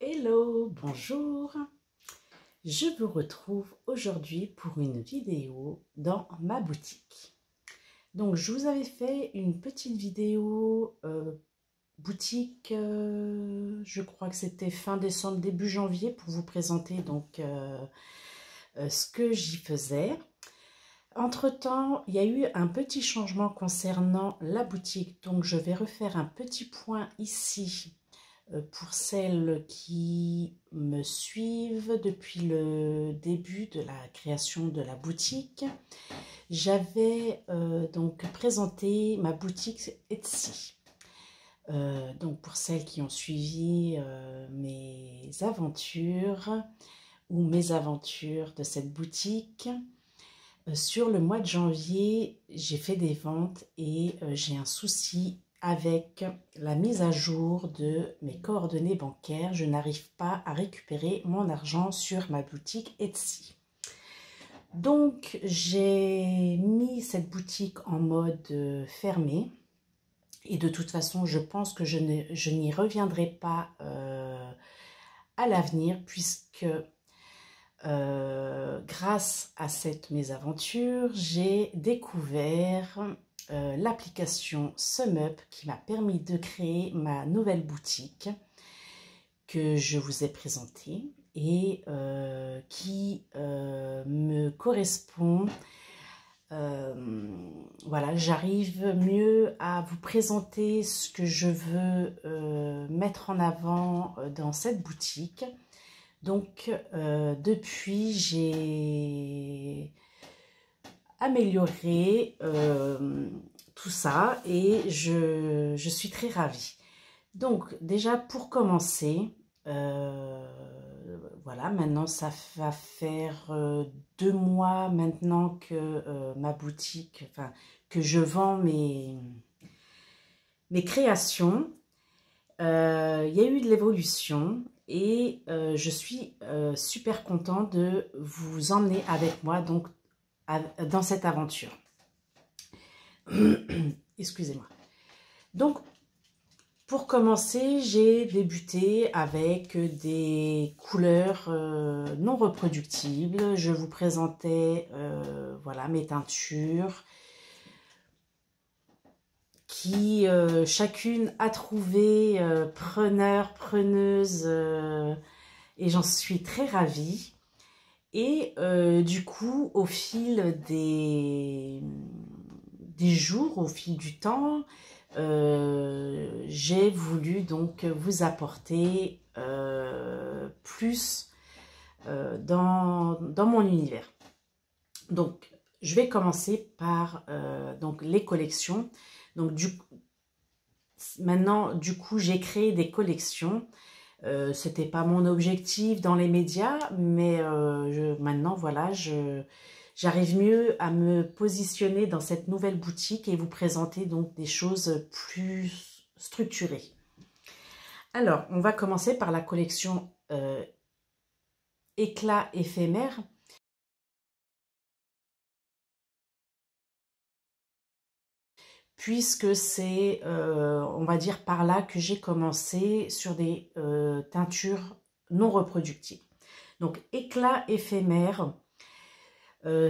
Hello, bonjour. Je vous retrouve aujourd'hui pour une vidéo dans ma boutique. Donc, je vous avais fait une petite vidéo boutique, je crois que c'était fin décembre, début janvier, pour vous présenter donc ce que j'y faisais. Entre-temps, il y a eu un petit changement concernant la boutique, donc je vais refaire un petit point ici pour celles qui me suivent depuis le début de la création de la boutique. J'avais donc présenté ma boutique Etsy. Donc pour celles qui ont suivi mes aventures ou mes aventures de cette boutique, sur le mois de janvier, j'ai fait des ventes et j'ai un souci avec la mise à jour de mes coordonnées bancaires. Je n'arrive pas à récupérer mon argent sur ma boutique Etsy. Donc, j'ai mis cette boutique en mode fermé. Et de toute façon, je pense que je n'y reviendrai pas à l'avenir puisque grâce à cette mésaventure, j'ai découvert l'application SumUp qui m'a permis de créer ma nouvelle boutique que je vous ai présentée et qui me correspond. Voilà, j'arrive mieux à vous présenter ce que je veux mettre en avant dans cette boutique. Donc, depuis, j'ai amélioré tout ça et je suis très ravie. Donc, déjà, pour commencer, voilà, maintenant, ça va faire 2 mois maintenant que ma boutique, enfin, que je vends mes créations. Il y a eu de l'évolution. Et je suis super contente de vous emmener avec moi donc, dans cette aventure. Excusez-moi. Donc, pour commencer, j'ai débuté avec des couleurs non reproductibles. Je vous présentais voilà, mes teintures qui chacune a trouvé preneur, preneuse, et j'en suis très ravie. Et du coup, au fil des jours, au fil du temps, j'ai voulu donc vous apporter plus dans mon univers. Donc, je vais commencer par donc les collections. Donc, maintenant, du coup, j'ai créé des collections. C'était pas mon objectif dans les médias, mais maintenant, voilà, j'arrive mieux à me positionner dans cette nouvelle boutique et vous présenter donc des choses plus structurées. Alors, on va commencer par la collection Éclat éphémère. Puisque c'est, on va dire, par là que j'ai commencé sur des teintures non reproductibles. Donc, Éclat éphémère,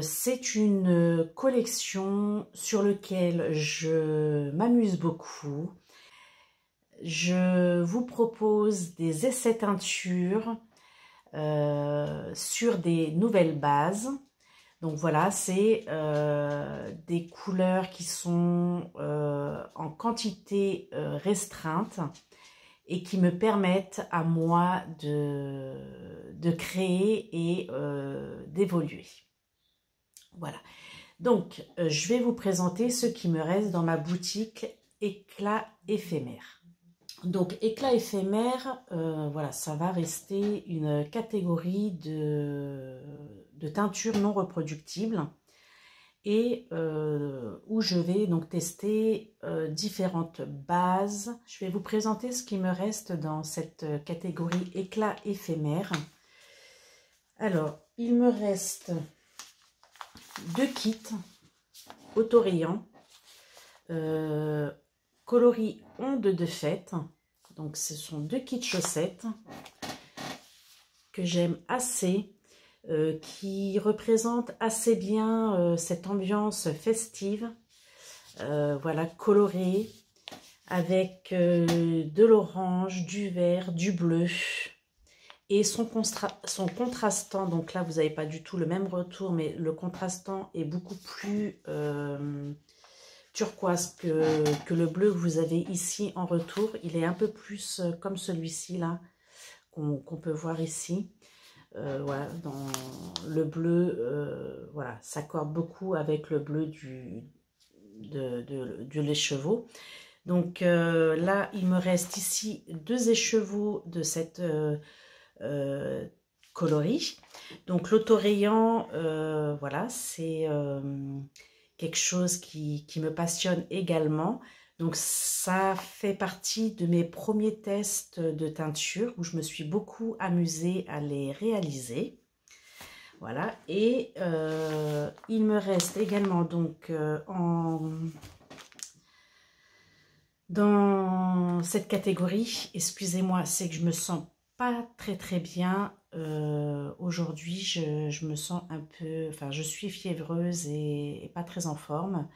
c'est une collection sur laquelle je m'amuse beaucoup. Je vous propose des essais teintures sur des nouvelles bases. Donc voilà, c'est des couleurs qui sont en quantité restreinte et qui me permettent à moi de créer et d'évoluer. Voilà, donc je vais vous présenter ce qui me reste dans ma boutique Éclat éphémère. Donc, éclat éphémère, voilà, ça va rester une catégorie de teintures non reproductibles et où je vais donc tester différentes bases. Je vais vous présenter ce qui me reste dans cette catégorie éclat éphémère. Alors, il me reste 2 kits autorayants. Coloris ondes de fête. Donc ce sont 2 kits chaussettes. que j'aime assez, qui représente assez bien cette ambiance festive, voilà, colorée, avec de l'orange, du vert, du bleu. Et son contrastant, donc là vous n'avez pas du tout le même retour, mais le contrastant est beaucoup plus turquoise que le bleu que vous avez ici en retour. Il est un peu plus comme celui-ci là, qu'on peut voir ici. Voilà, dans le bleu, voilà, s'accorde beaucoup avec le bleu de l'écheveau. Donc là, il me reste ici 2 écheveaux de cette coloris. Donc l'autorayant, voilà, c'est quelque chose qui me passionne également. Donc ça fait partie de mes premiers tests de teinture où je me suis beaucoup amusée à les réaliser. Voilà, et il me reste également donc dans cette catégorie, excusez-moi, c'est que je me sens pas très bien aujourd'hui. Je me sens un peu, enfin je suis fiévreuse et pas très en forme.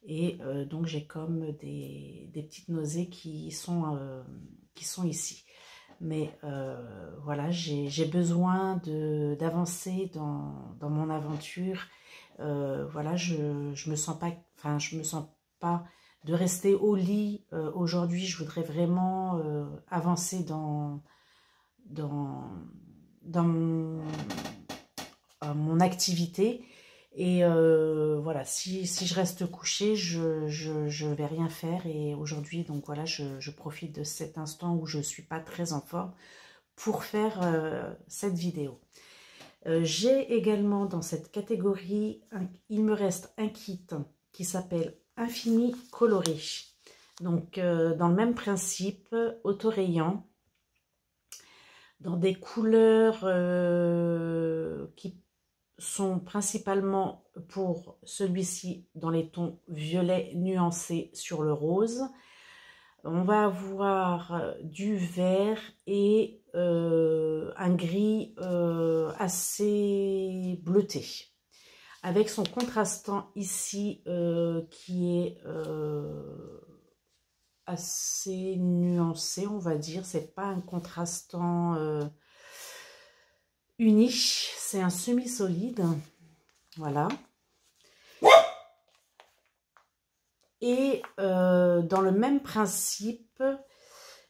Et donc j'ai comme des petites nausées qui sont ici. Mais voilà, j'ai besoin d'avancer dans mon aventure. Voilà, je me sens pas, enfin je me sens pas de rester au lit aujourd'hui. Je voudrais vraiment avancer dans mon activité. Et voilà, si je reste couchée, je vais rien faire. Et aujourd'hui, donc voilà, je profite de cet instant où je suis pas très en forme pour faire cette vidéo. J'ai également dans cette catégorie, il me reste un kit qui s'appelle Infini Coloré. Donc dans le même principe, autorayant, dans des couleurs qui sont principalement pour celui-ci dans les tons violet nuancés sur le rose. On va avoir du vert et un gris assez bleuté. Avec son contrastant ici qui est assez nuancé, on va dire. C'est pas un contrastant uni, c'est un semi-solide. Voilà. Et dans le même principe,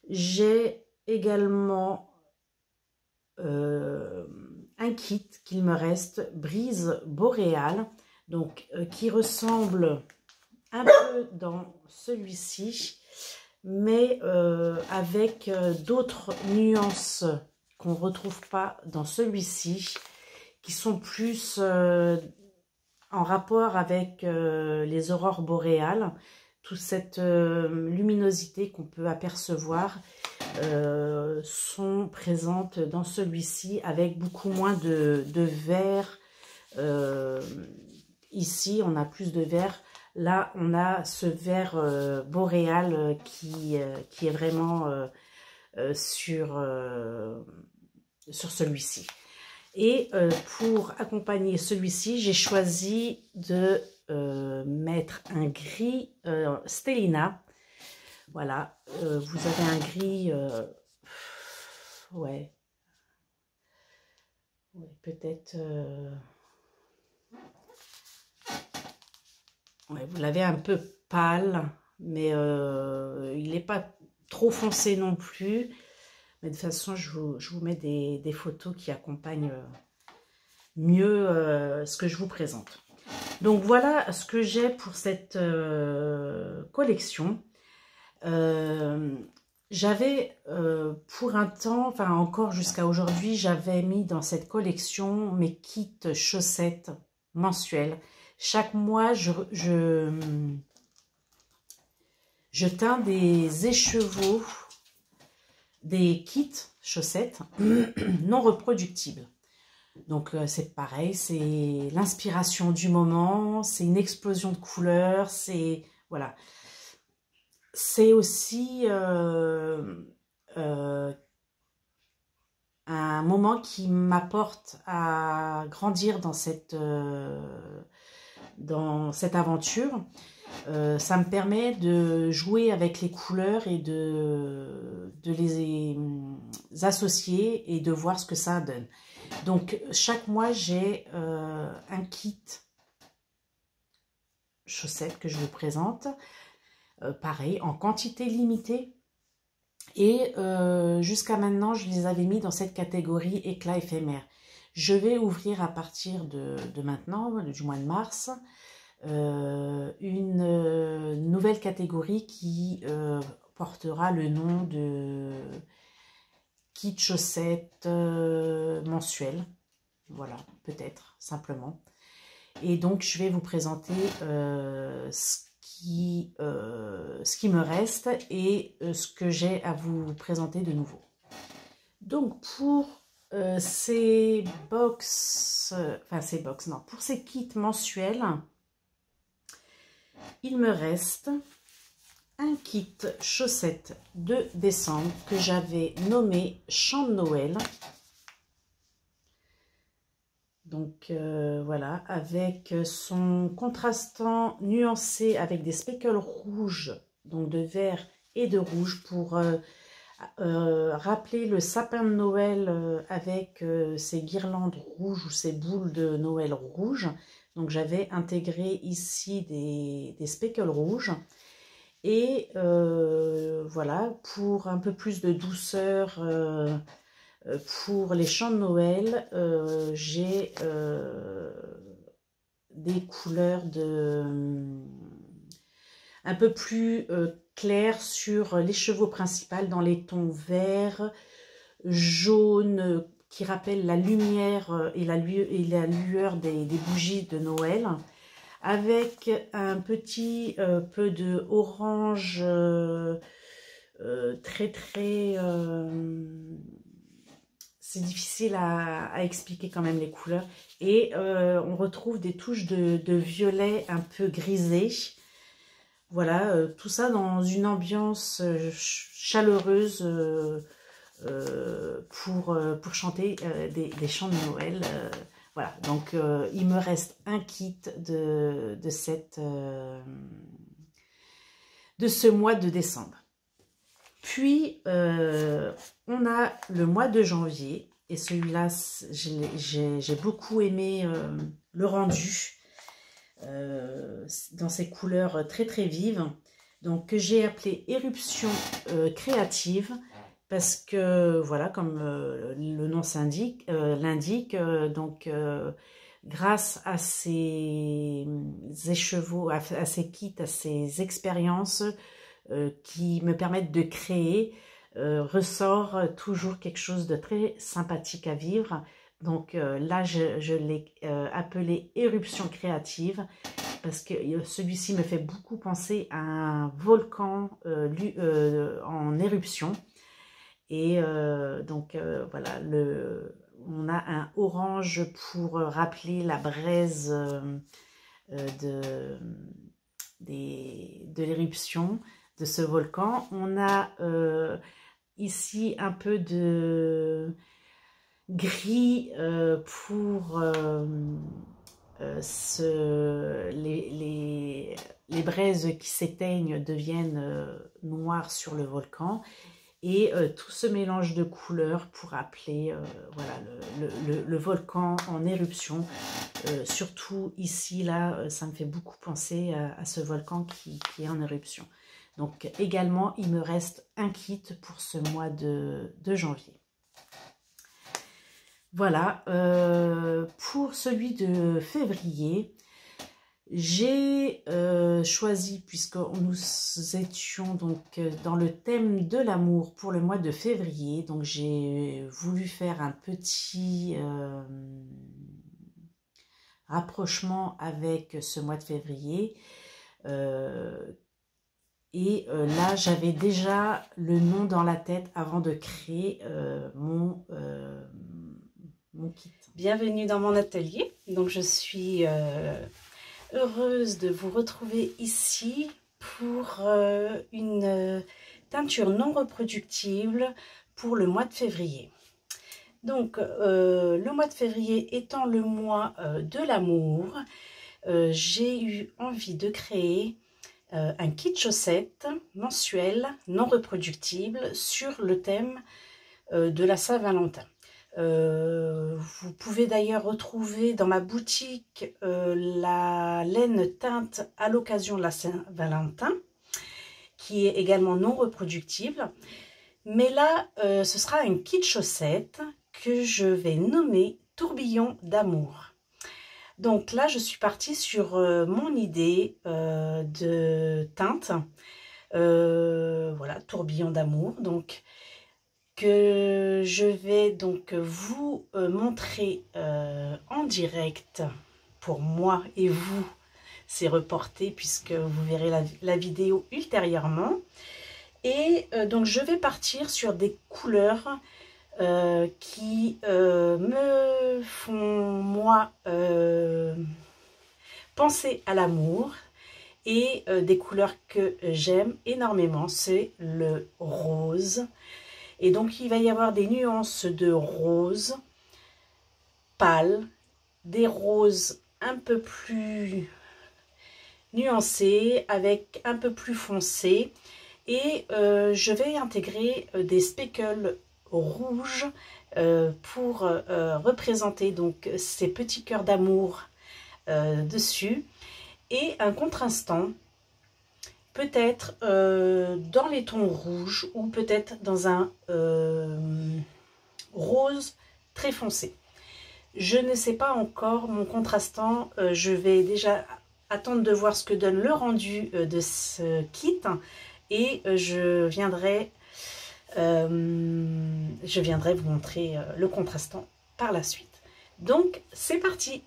j'ai également un kit qu'il me reste, Brise Boréale, donc qui ressemble un peu dans celui-ci, mais avec d'autres nuances qu'on ne retrouve pas dans celui-ci, qui sont plus en rapport avec les aurores boréales. Toute cette luminosité qu'on peut apercevoir sont présentes dans celui-ci, avec beaucoup moins de vert. Ici, on a plus de vert. Là, on a ce vert boréal qui est vraiment sur celui-ci. Et pour accompagner celui-ci, j'ai choisi de mettre un gris Stellina. Voilà, vous avez un gris, ouais peut-être, ouais, vous l'avez un peu pâle, mais il n'est pas trop foncé non plus. Mais de toute façon, je vous mets des photos qui accompagnent mieux ce que je vous présente. Donc voilà ce que j'ai pour cette collection. J'avais pour un temps, enfin encore jusqu'à aujourd'hui, j'avais mis dans cette collection mes kits chaussettes mensuels. Chaque mois, je teins des écheveaux, des kits chaussettes non reproductibles. Donc c'est pareil, c'est l'inspiration du moment, c'est une explosion de couleurs, c'est voilà. C'est aussi un moment qui m'apporte à grandir dans cette aventure. Ça me permet de jouer avec les couleurs et de les associer et de voir ce que ça donne. Donc, chaque mois, j'ai un kit chaussettes que je vous présente. Pareil, en quantité limitée. Et jusqu'à maintenant, je les avais mis dans cette catégorie éclat éphémère. Je vais ouvrir à partir de maintenant, du mois de mars, une nouvelle catégorie qui portera le nom de kit chaussettes mensuel. Voilà, peut-être, simplement. Et donc, je vais vous présenter ce qui me reste et ce que j'ai à vous présenter de nouveau. Donc, pour ces kits mensuels, il me reste un kit chaussettes de décembre que j'avais nommé Chant de Noël. Donc voilà, avec son contrastant nuancé avec des speckles rouges, donc de vert et de rouge pour rappeler le sapin de Noël avec ses guirlandes rouges ou ses boules de Noël rouges. Donc j'avais intégré ici des speckles rouges. Et voilà, pour un peu plus de douceur, pour les chants de Noël, j'ai des couleurs un peu plus claires sur les chevaux principaux dans les tons verts, jaunes, qui rappellent la lumière et la lueur des bougies de Noël, avec un petit peu de orange très c'est difficile à expliquer quand même les couleurs. Et on retrouve des touches de violet un peu grisé. Voilà, tout ça dans une ambiance chaleureuse pour chanter des chants de Noël. Voilà, donc il me reste un kit de ce mois de décembre. Puis, on a le mois de janvier, et celui-là, j'ai beaucoup aimé le rendu, dans ces couleurs très vives, donc que j'ai appelé Éruption créative, parce que, voilà, comme le nom l'indique, donc grâce à ces écheveaux, à ces kits, à ces expériences, qui me permettent de créer, ressort toujours quelque chose de très sympathique à vivre. Donc là, je l'ai appelé Éruption créative parce que celui-ci me fait beaucoup penser à un volcan en éruption. Et donc voilà, on a un orange pour rappeler la braise de l'éruption de ce volcan. On a ici un peu de gris pour les braises qui s'éteignent deviennent noires sur le volcan. Et tout ce mélange de couleurs pour appeler voilà, le volcan en éruption. Surtout ici, là, ça me fait beaucoup penser à ce volcan qui est en éruption. Donc également, il me reste un kit pour ce mois de janvier. Voilà, pour celui de février, j'ai choisi, puisque nous étions donc dans le thème de l'amour pour le mois de février, donc j'ai voulu faire un petit rapprochement avec ce mois de février. Et là, j'avais déjà le nom dans la tête avant de créer mon kit. Bienvenue dans mon atelier. Donc, je suis heureuse de vous retrouver ici pour une teinture non reproductible pour le mois de février. Donc, le mois de février étant le mois de l'amour, j'ai eu envie de créer un kit chaussettes mensuel non reproductible sur le thème de la Saint-Valentin. Vous pouvez d'ailleurs retrouver dans ma boutique la laine teinte à l'occasion de la Saint-Valentin, qui est également non reproductible. Mais là, ce sera une kit chaussette que je vais nommer Tourbillon d'amour. Donc là, je suis partie sur mon idée de teinte. Voilà, Tourbillon d'amour. Donc, que je vais donc vous montrer en direct pour moi et vous. C'est reporté puisque vous verrez la vidéo ultérieurement. Et donc je vais partir sur des couleurs qui me font moi penser à l'amour. Et des couleurs que j'aime énormément, c'est le rose. Et donc, il va y avoir des nuances de rose pâle, des roses un peu plus nuancés, avec un peu plus foncé. Et je vais intégrer des speckles rouges pour représenter donc ces petits cœurs d'amour dessus. Et un contrastant, peut-être dans les tons rouges ou peut-être dans un rose très foncé. Je ne sais pas encore mon contrastant, je vais déjà attendre de voir ce que donne le rendu de ce kit et je viendrai vous montrer le contrastant par la suite. Donc c'est parti!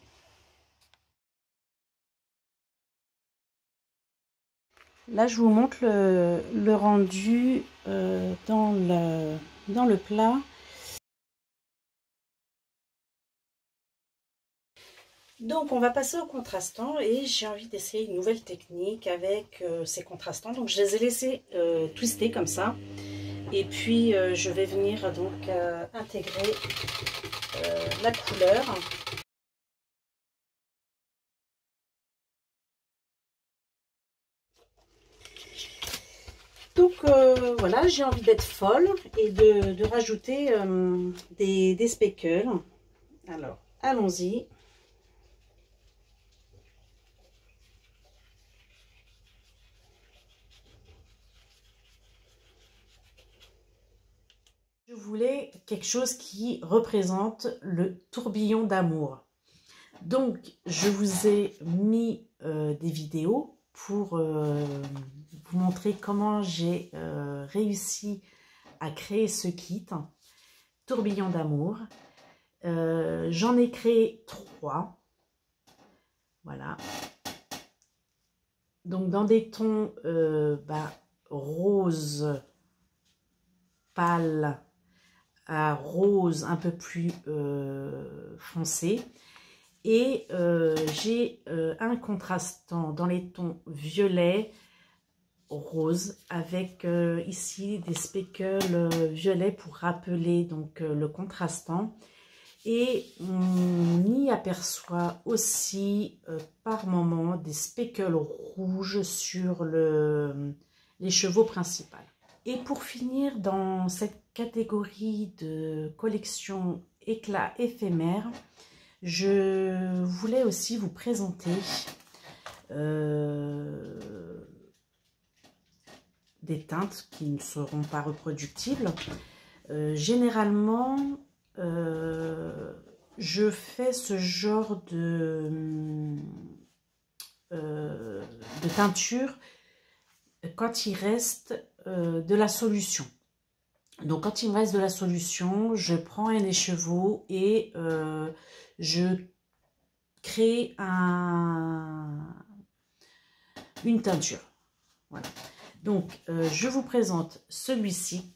Là, je vous montre le rendu dans le plat. Donc, on va passer au contrastant et j'ai envie d'essayer une nouvelle technique avec ces contrastants. Donc, je les ai laissés twister comme ça. Et puis, je vais venir donc intégrer la couleur. Donc voilà, j'ai envie d'être folle et de rajouter des speckles. Alors, allons-y. Je voulais quelque chose qui représente le tourbillon d'amour. Donc, je vous ai mis des vidéos pour vous montrer comment j'ai réussi à créer ce kit tourbillon d'amour. J'en ai créé 3. Voilà. Donc, dans des tons rose pâle à rose un peu plus foncé. Et j'ai un contrastant dans les tons violet, rose, avec ici des speckles violets pour rappeler donc le contrastant. Et on y aperçoit aussi par moment des speckles rouges sur les chevaux principaux. Et pour finir, dans cette catégorie de collection éclat éphémère, je voulais aussi vous présenter des teintes qui ne seront pas reproductibles. Généralement, je fais ce genre de teinture quand il reste de la solution. Donc, quand il me reste de la solution, je prends un écheveau et je crée une teinture. Voilà. Donc, je vous présente celui-ci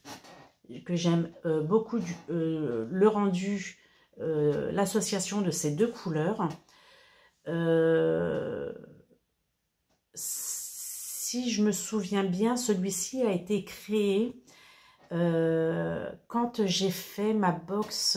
que j'aime beaucoup, le rendu, l'association de ces deux couleurs. Si je me souviens bien, celui-ci a été créé quand j'ai fait ma box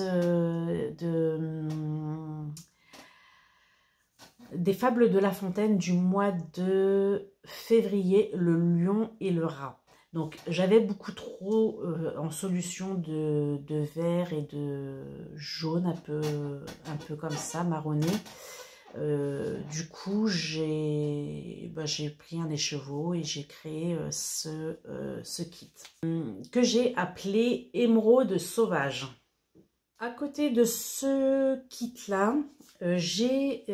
des Fables de La Fontaine du mois de février, le lion et le rat. Donc j'avais beaucoup trop en solution de vert et de jaune, un peu comme ça, marronné. Du coup, j'ai pris un écheveau et j'ai créé ce kit que j'ai appelé Émeraude sauvage. À côté de ce kit-là, j'ai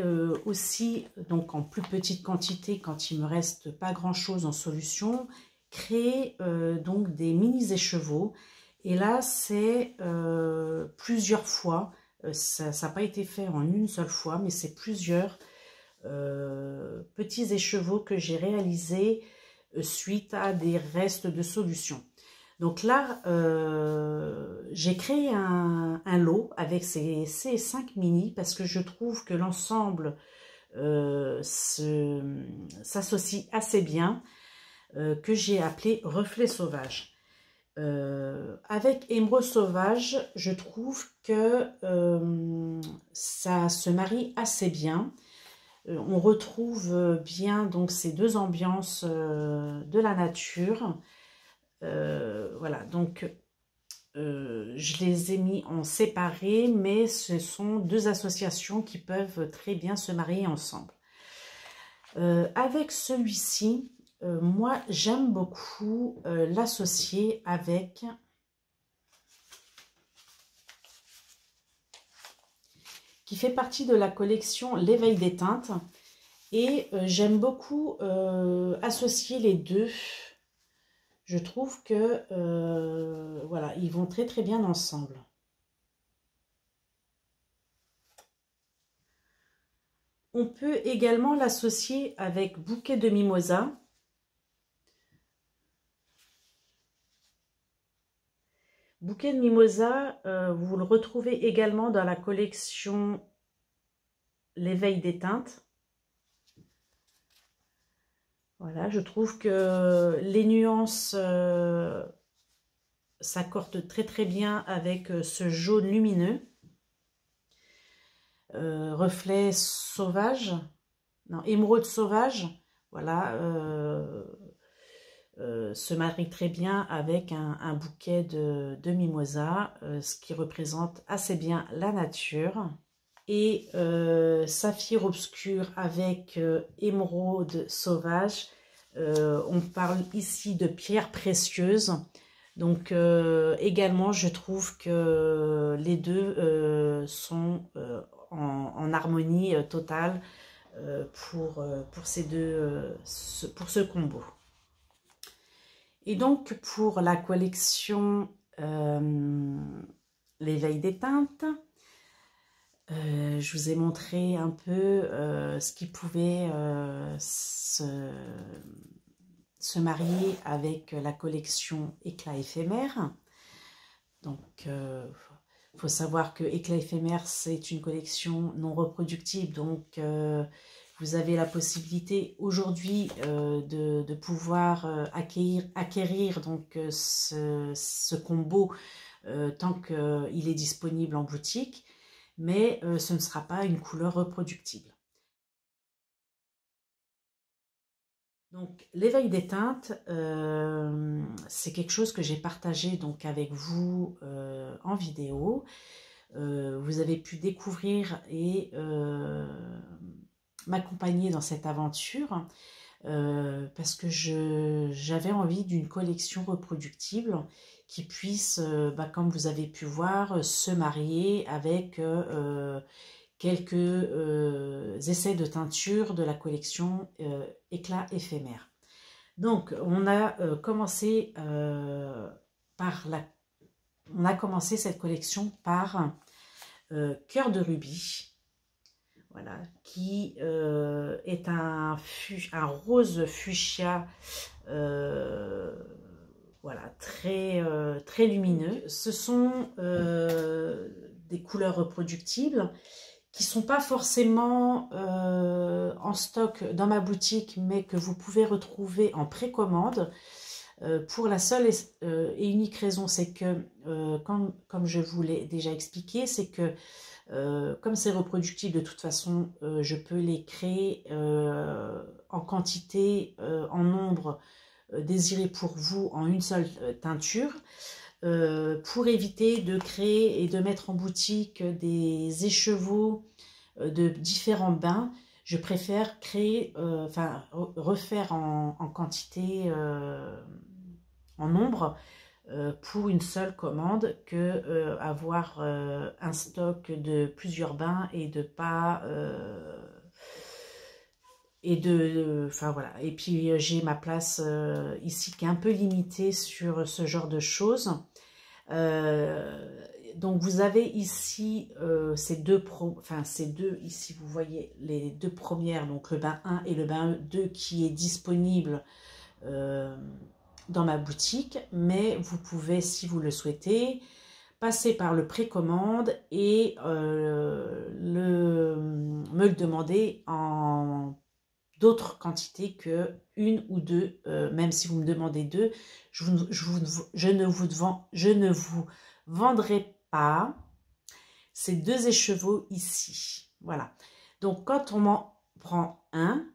aussi, donc en plus petite quantité, quand il me reste pas grand-chose en solution, créé donc des mini écheveaux. Et là, c'est plusieurs fois. Ça n'a pas été fait en une seule fois, mais c'est plusieurs petits écheveaux que j'ai réalisés suite à des restes de solutions. Donc là, j'ai créé un lot avec ces 5 mini parce que je trouve que l'ensemble s'associe assez bien, que j'ai appelé Reflet Sauvage. Avec Émeraude Sauvage, je trouve que ça se marie assez bien. On retrouve bien donc ces deux ambiances de la nature. Voilà, donc je les ai mis en séparé, mais ce sont deux associations qui peuvent très bien se marier ensemble. Avec celui-ci, moi j'aime beaucoup l'associer avec qui fait partie de la collection L'éveil des teintes, et j'aime beaucoup associer les deux. Je trouve que voilà, ils vont très très bien ensemble. On peut également l'associer avec Bouquet de Mimosa. Bouquet de Mimosa, vous le retrouvez également dans la collection L'éveil des teintes. Voilà, je trouve que les nuances s'accordent très très bien avec ce jaune lumineux. Reflet sauvage, non, émeraude sauvage, voilà, se marie très bien avec un bouquet de mimosa, ce qui représente assez bien la nature. Et saphir obscur avec émeraude sauvage, on parle ici de pierres précieuses. Donc également, je trouve que les deux sont en harmonie totale pour ce combo. Et donc pour la collection L'éveil des teintes, je vous ai montré un peu ce qui pouvait se marier avec la collection Éclat éphémère. Donc, il faut savoir que Éclat éphémère, c'est une collection non reproductible. Donc, vous avez la possibilité aujourd'hui de pouvoir acquérir donc, ce combo tant qu'il est disponible en boutique. Mais ce ne sera pas une couleur reproductible. Donc l'éveil des teintes, c'est quelque chose que j'ai partagé donc avec vous en vidéo. Vous avez pu découvrir et m'accompagner dans cette aventure parce que j'avais envie d'une collection reproductible qui puisse, comme vous avez pu voir, se marier avec quelques essais de teinture de la collection Éclat éphémère. Donc, on a commencé cette collection par Cœur de Rubis, voilà, qui est un rose fuchsia. Voilà, très lumineux. Ce sont des couleurs reproductibles qui ne sont pas forcément en stock dans ma boutique, mais que vous pouvez retrouver en précommande. Pour la seule et unique raison, c'est que, comme je vous l'ai déjà expliqué, c'est que comme c'est reproductible, de toute façon, je peux les créer en quantité, en nombre désiré pour vous, en une seule teinture. Pour éviter de créer et de mettre en boutique des écheveaux de différents bains, je préfère créer, refaire en quantité, en nombre, pour une seule commande, que avoir un stock de plusieurs bains et de pas enfin voilà. Et puis j'ai ma place ici qui est un peu limitée sur ce genre de choses. Donc vous avez ici ces deux, ici vous voyez les deux premières, donc le bain 1 et le bain 2 qui est disponible dans ma boutique, mais vous pouvez, si vous le souhaitez, passer par le précommande et me le demander en d'autres quantités que une ou deux, même si vous me demandez deux, je ne vous vendrai pas ces deux écheveaux ici. Voilà. Donc quand on m'en prend un,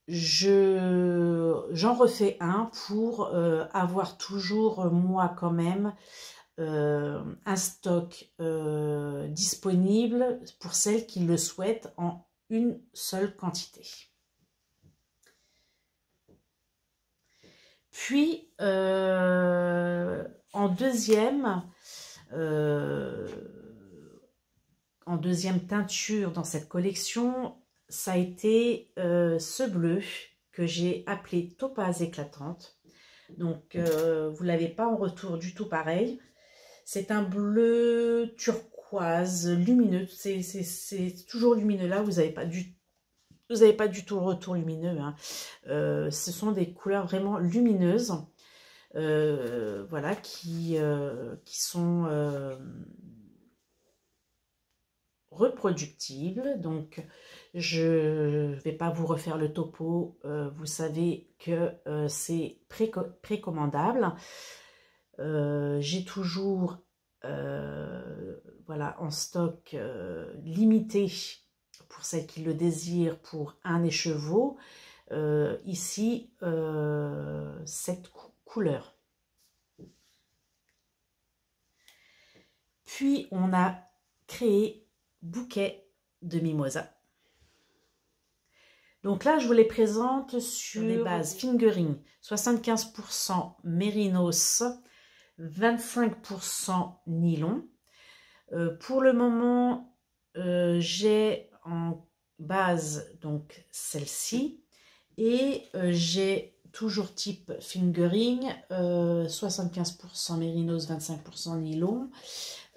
j'en refais un pour avoir toujours moi quand même un stock disponible pour celles qui le souhaitent en une seule quantité. Puis en deuxième teinture dans cette collection, ça a été ce bleu que j'ai appelé Topaze éclatante. Donc vous ne l'avez pas en retour du tout pareil. C'est un bleu turquoise lumineux. C'est toujours lumineux là, vous n'avez pas du tout le retour lumineux, hein. Ce sont des couleurs vraiment lumineuses, voilà, qui sont reproductibles. Donc je ne vais pas vous refaire le topo, vous savez que c'est précommandable. J'ai toujours voilà, en stock limité pour celles qui le désirent pour un écheveau, ici cette couleur. Puis on a créé Bouquet de Mimosa. Donc là je vous les présente sur les bases fingering, 75% mérinos, 25% nylon. Pour le moment j'ai en base donc celle-ci et j'ai toujours type fingering, 75% mérinos, 25% nylon.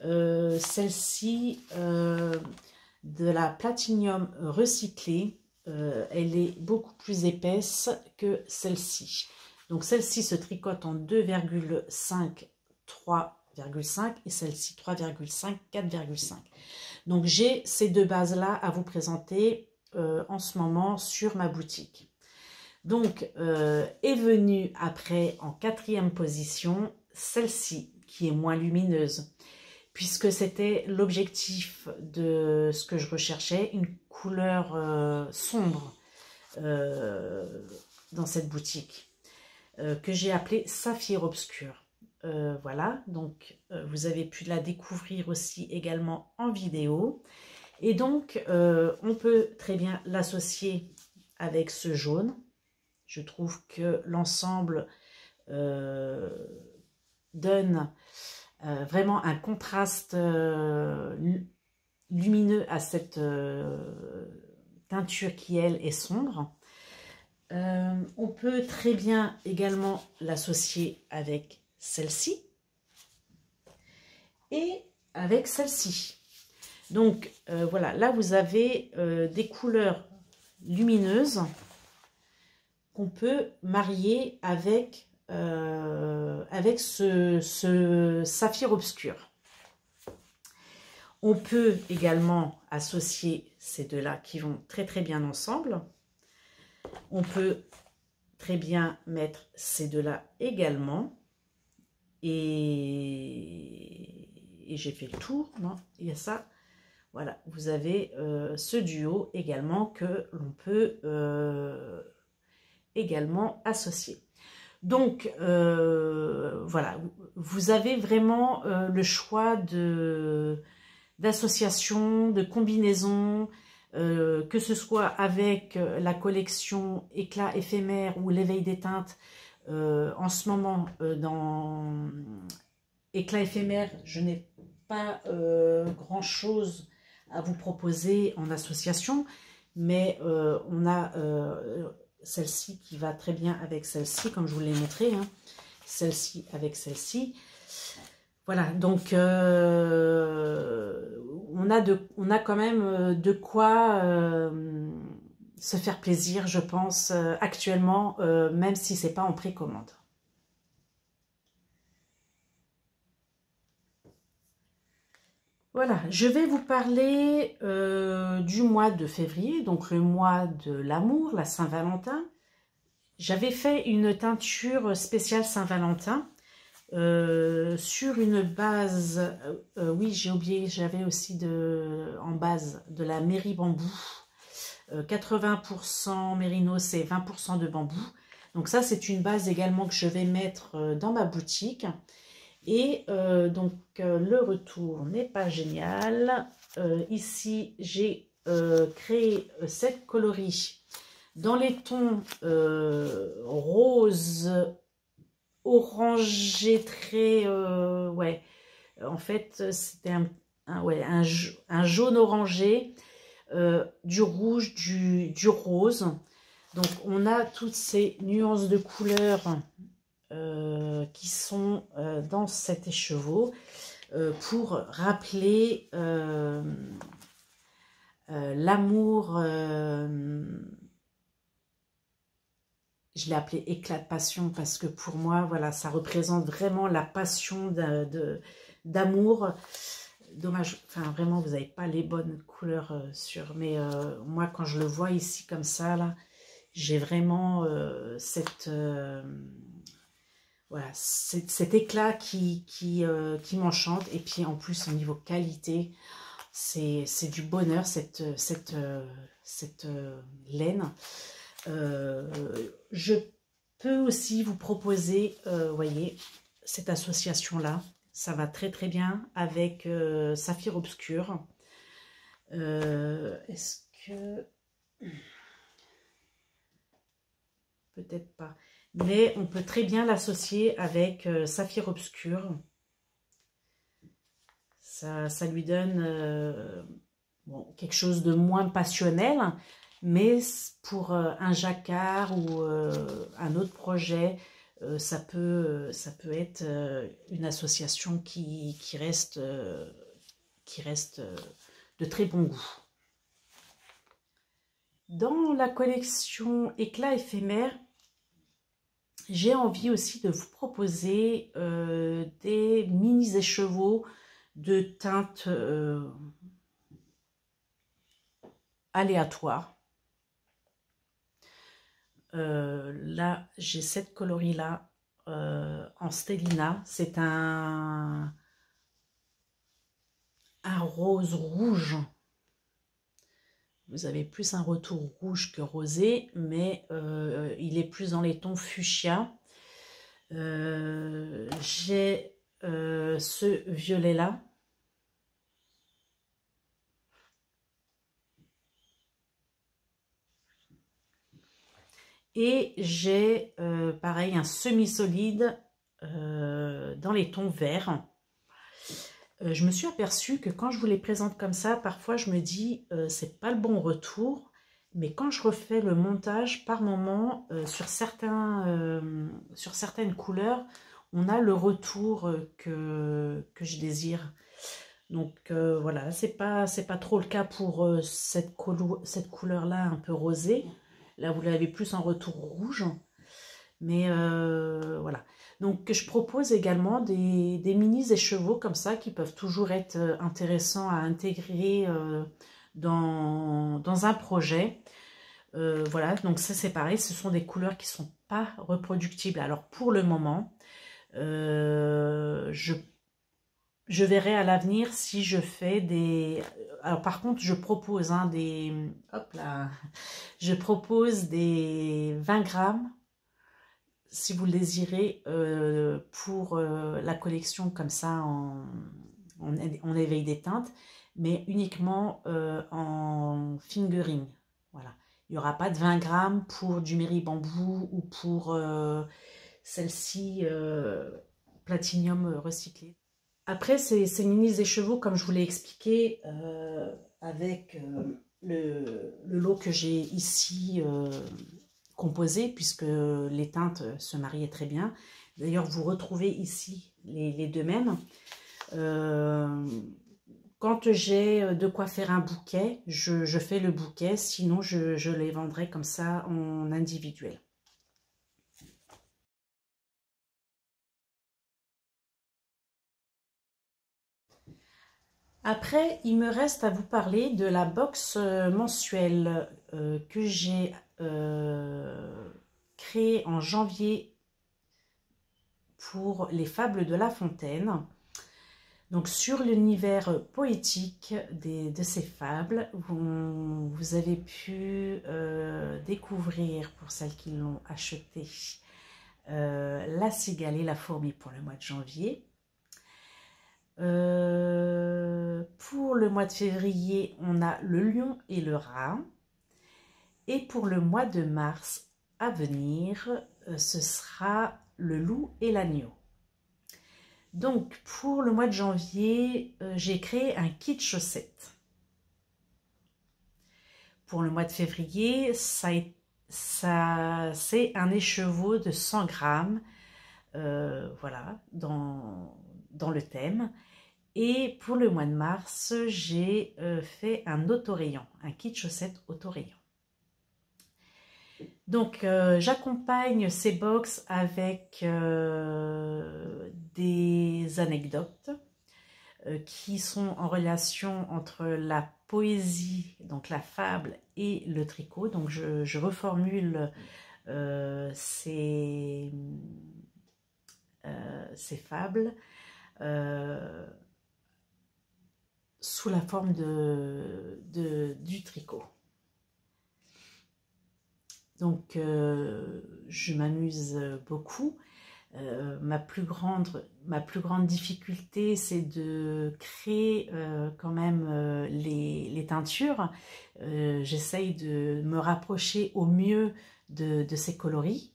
Celle-ci de la platinium recyclée, elle est beaucoup plus épaisse que celle-ci. Donc celle-ci se tricote en 2,5, 3,5 et celle-ci 3,5, 4,5. Donc j'ai ces deux bases-là à vous présenter en ce moment sur ma boutique. Donc est venue après en 4e position celle-ci qui est moins lumineuse, puisque c'était l'objectif de ce que je recherchais, une couleur sombre dans cette boutique, que j'ai appelée Saphir Obscur. Voilà, donc vous avez pu la découvrir aussi également en vidéo. Et donc, on peut très bien l'associer avec ce jaune. Je trouve que l'ensemble donne vraiment un contraste lumineux à cette teinture qui, elle, est sombre. On peut très bien également l'associer avec celle-ci et avec celle-ci. Donc voilà, là vous avez des couleurs lumineuses qu'on peut marier avec, ce saphir obscur. On peut également associer ces deux-là qui vont très très bien ensemble. On peut très bien mettre ces deux-là également. Et j'ai fait le tour, non? Il y a ça. Voilà, vous avez ce duo également que l'on peut également associer. Donc, voilà, vous avez vraiment le choix d'associations, de combinaisons, que ce soit avec la collection éclat éphémère ou l'éveil des teintes. En ce moment, dans éclat éphémère, je n'ai pas grand chose à vous proposer en association, mais on a celle-ci qui va très bien avec celle-ci, comme je vous l'ai montré, hein. Celle-ci avec celle-ci. Voilà, donc on a quand même de quoi se faire plaisir, je pense, actuellement, même si c'est pas en précommande. Voilà, je vais vous parler du mois de février, donc le mois de l'amour, la Saint-Valentin. J'avais fait une teinture spéciale Saint-Valentin sur une base, oui j'ai oublié, j'avais aussi en base de la Mairie Bambou, 80% mérinos et 20% de bambou. Donc ça c'est une base également que je vais mettre dans ma boutique. Et donc le retour n'est pas génial. Ici j'ai créé cette coloris dans les tons rose, orangé, très ouais. En fait c'était un jaune orangé, du rouge, du rose. Donc on a toutes ces nuances de couleurs qui sont dans cet écheveau pour rappeler l'amour. Je l'ai appelé éclat de passion parce que pour moi, voilà, ça représente vraiment la passion d'amour. Dommage, enfin vraiment, vous n'avez pas les bonnes couleurs mais moi, quand je le vois ici comme ça, là, j'ai vraiment voilà, cet éclat qui m'enchante. Et puis en plus, au niveau qualité, c'est du bonheur, cette laine. Je peux aussi vous proposer, voyez, cette association-là. Ça va très très bien avec Saphir Obscur. Est-ce que... Peut-être pas. Mais on peut très bien l'associer avec Saphir Obscur. Ça lui donne bon, quelque chose de moins passionnel, mais pour un jacquard ou un autre projet, ça peut être une association qui reste de très bon goût. Dans la collection Éclat éphémère, j'ai envie aussi de vous proposer des mini-écheveaux de teintes aléatoires. Là, j'ai cette coloris-là en Stellina. C'est un rose rouge. Vous avez plus un retour rouge que rosé, mais il est plus dans les tons fuchsia. J'ai ce violet-là. Et j'ai pareil un semi-solide dans les tons verts. Je me suis aperçue que quand je vous les présente comme ça, parfois je me dis c'est pas le bon retour, mais quand je refais le montage par moment sur certaines couleurs, on a le retour que je désire. Donc voilà, c'est pas trop le cas pour cette couleur là un peu rosée. Là vous l'avez plus en retour rouge, mais voilà. Donc je propose également des mini écheveaux comme ça qui peuvent toujours être intéressants à intégrer dans un projet. Voilà, donc ça c'est pareil, ce sont des couleurs qui ne sont pas reproductibles. Alors pour le moment, je verrai à l'avenir si je fais des... Alors par contre, je propose des... Hop là, je propose des 20 grammes, si vous le désirez, pour la collection comme ça en éveil des teintes, mais uniquement en fingering. Voilà. Il n'y aura pas de 20 grammes pour du Mairie Bambou ou pour celle-ci Platinium recyclé. Après, ces mini écheveaux, comme je vous l'ai expliqué, avec le lot que j'ai ici composé, puisque les teintes se mariaient très bien. D'ailleurs, vous retrouvez ici les deux mêmes. Quand j'ai de quoi faire un bouquet, je fais le bouquet, sinon je les vendrai comme ça en individuel. Après, il me reste à vous parler de la box mensuelle que j'ai créée en janvier pour les fables de La Fontaine. Donc sur l'univers poétique de ces fables, vous avez pu découvrir, pour celles qui l'ont acheté, la cigale et la fourmi pour le mois de janvier. Pour le mois de février, on a le lion et le rat. Et pour le mois de mars à venir, ce sera le loup et l'agneau. Donc pour le mois de janvier, j'ai créé un kit chaussettes. Pour le mois de février, c'est un écheveau de 100 grammes, voilà, dans le thème. Et pour le mois de mars, j'ai fait un autorayon, un kit chaussettes autorayon. Donc, j'accompagne ces box avec des anecdotes qui sont en relation entre la poésie, donc la fable, et le tricot. Donc, je reformule ces fables sous la forme du tricot. Donc, je m'amuse beaucoup. Ma plus grande difficulté, c'est de créer quand même les teintures. J'essaye de me rapprocher au mieux de ces coloris.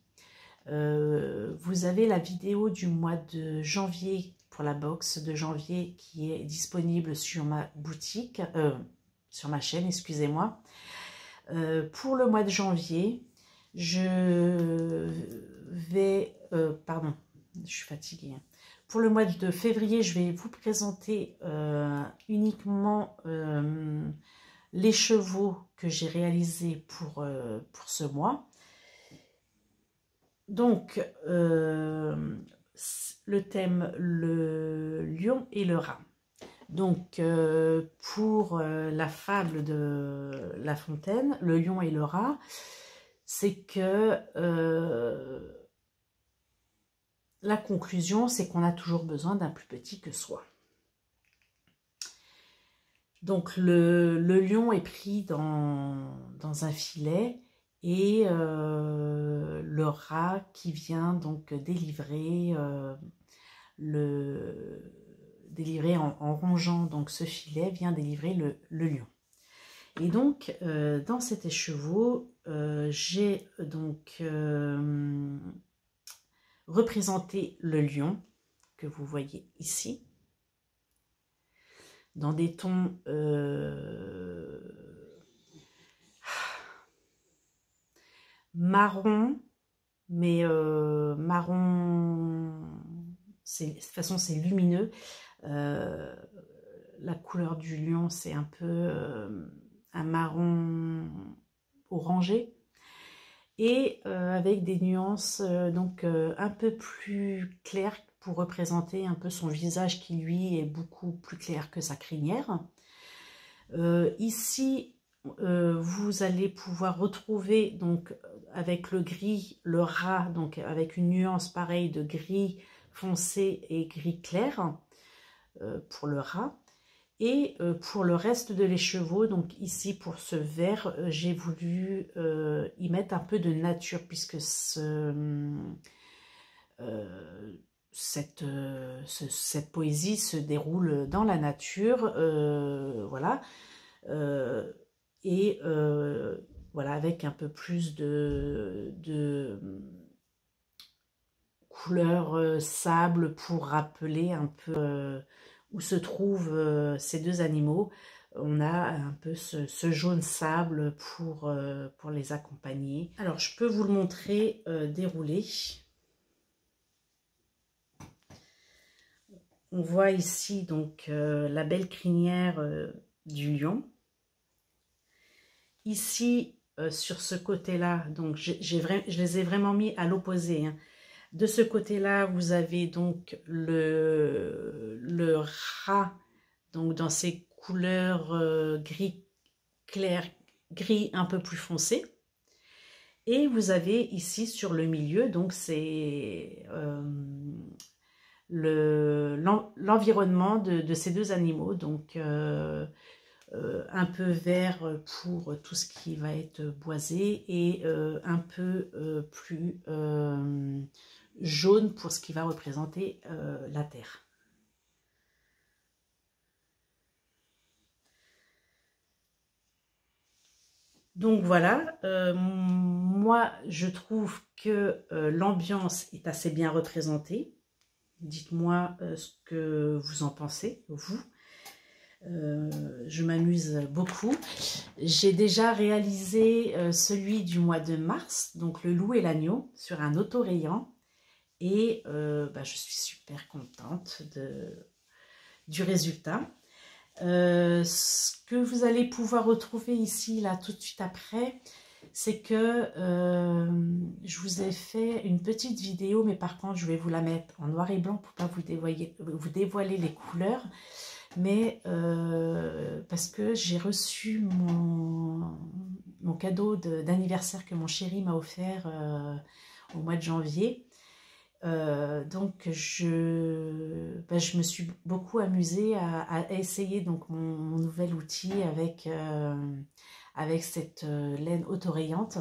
Vous avez la vidéo du mois de janvier pour la box de janvier qui est disponible sur ma boutique, sur ma chaîne, excusez-moi. Pour le mois de janvier, je vais... pardon, je suis fatiguée. Pour le mois de février, je vais vous présenter uniquement les chevaux que j'ai réalisés pour ce mois. Donc, le thème, le lion et le rat. Donc, pour la fable de La Fontaine, le lion et le rat, c'est que la conclusion, c'est qu'on a toujours besoin d'un plus petit que soi. Donc, le lion est pris dans un filet et le rat qui vient donc délivrer en rongeant donc ce filet, vient délivrer le lion. Et donc, dans cet écheveau, j'ai donc représenté le lion que vous voyez ici, dans des tons marron, mais marron, de toute façon c'est lumineux. La couleur du lion, c'est un peu un marron orangé et avec des nuances donc un peu plus claires pour représenter un peu son visage qui lui est beaucoup plus clair que sa crinière. Ici vous allez pouvoir retrouver donc avec le gris, le ras, donc avec une nuance pareille de gris foncé et gris clair pour le ras. Et pour le reste de l'écheveau, donc ici pour ce vert, j'ai voulu y mettre un peu de nature puisque cette poésie se déroule dans la nature, voilà. Et voilà, avec un peu plus de couleur sable pour rappeler un peu où se trouvent ces deux animaux. On a un peu ce jaune sable pour les accompagner. Alors, je peux vous le montrer déroulé. On voit ici donc la belle crinière du lion. Ici, sur ce côté-là, donc je les ai vraiment mis à l'opposé, hein. De ce côté-là, vous avez donc le rat, donc dans ses couleurs gris clair, gris un peu plus foncé. Et vous avez ici sur le milieu, donc c'est l'environnement de ces deux animaux, donc un peu vert pour tout ce qui va être boisé et un peu plus jaune pour ce qui va représenter la terre. Donc voilà, moi je trouve que l'ambiance est assez bien représentée. Dites-moi ce que vous en pensez, vous. Je m'amuse beaucoup. J'ai déjà réalisé celui du mois de mars, donc le loup et l'agneau, sur un autorayant. Et je suis super contente du résultat. Ce que vous allez pouvoir retrouver ici, là, tout de suite après, c'est que je vous ai fait une petite vidéo, mais par contre, je vais vous la mettre en noir et blanc pour ne pas vous dévoiler les couleurs. Mais parce que j'ai reçu mon cadeau d'anniversaire que mon chéri m'a offert au mois de janvier. Donc je me suis beaucoup amusée à essayer donc mon nouvel outil avec cette laine autorayante.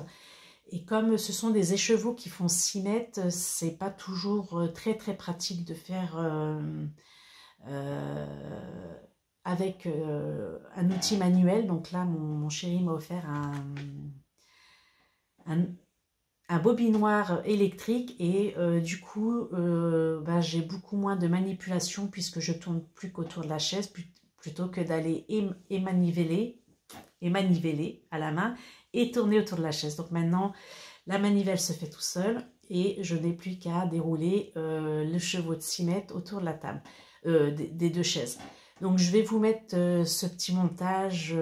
Et comme ce sont des écheveaux qui font 6 mètres, c'est pas toujours très pratique de faire avec un outil manuel. Donc là mon chéri m'a offert un bobinoir électrique et du coup j'ai beaucoup moins de manipulation puisque je tourne plus qu'autour de la chaise plutôt que d'aller maniveler à la main et tourner autour de la chaise. Donc maintenant la manivelle se fait tout seul et je n'ai plus qu'à dérouler le chevaux de 6 mètres autour de la table, des deux chaises. Donc je vais vous mettre ce petit montage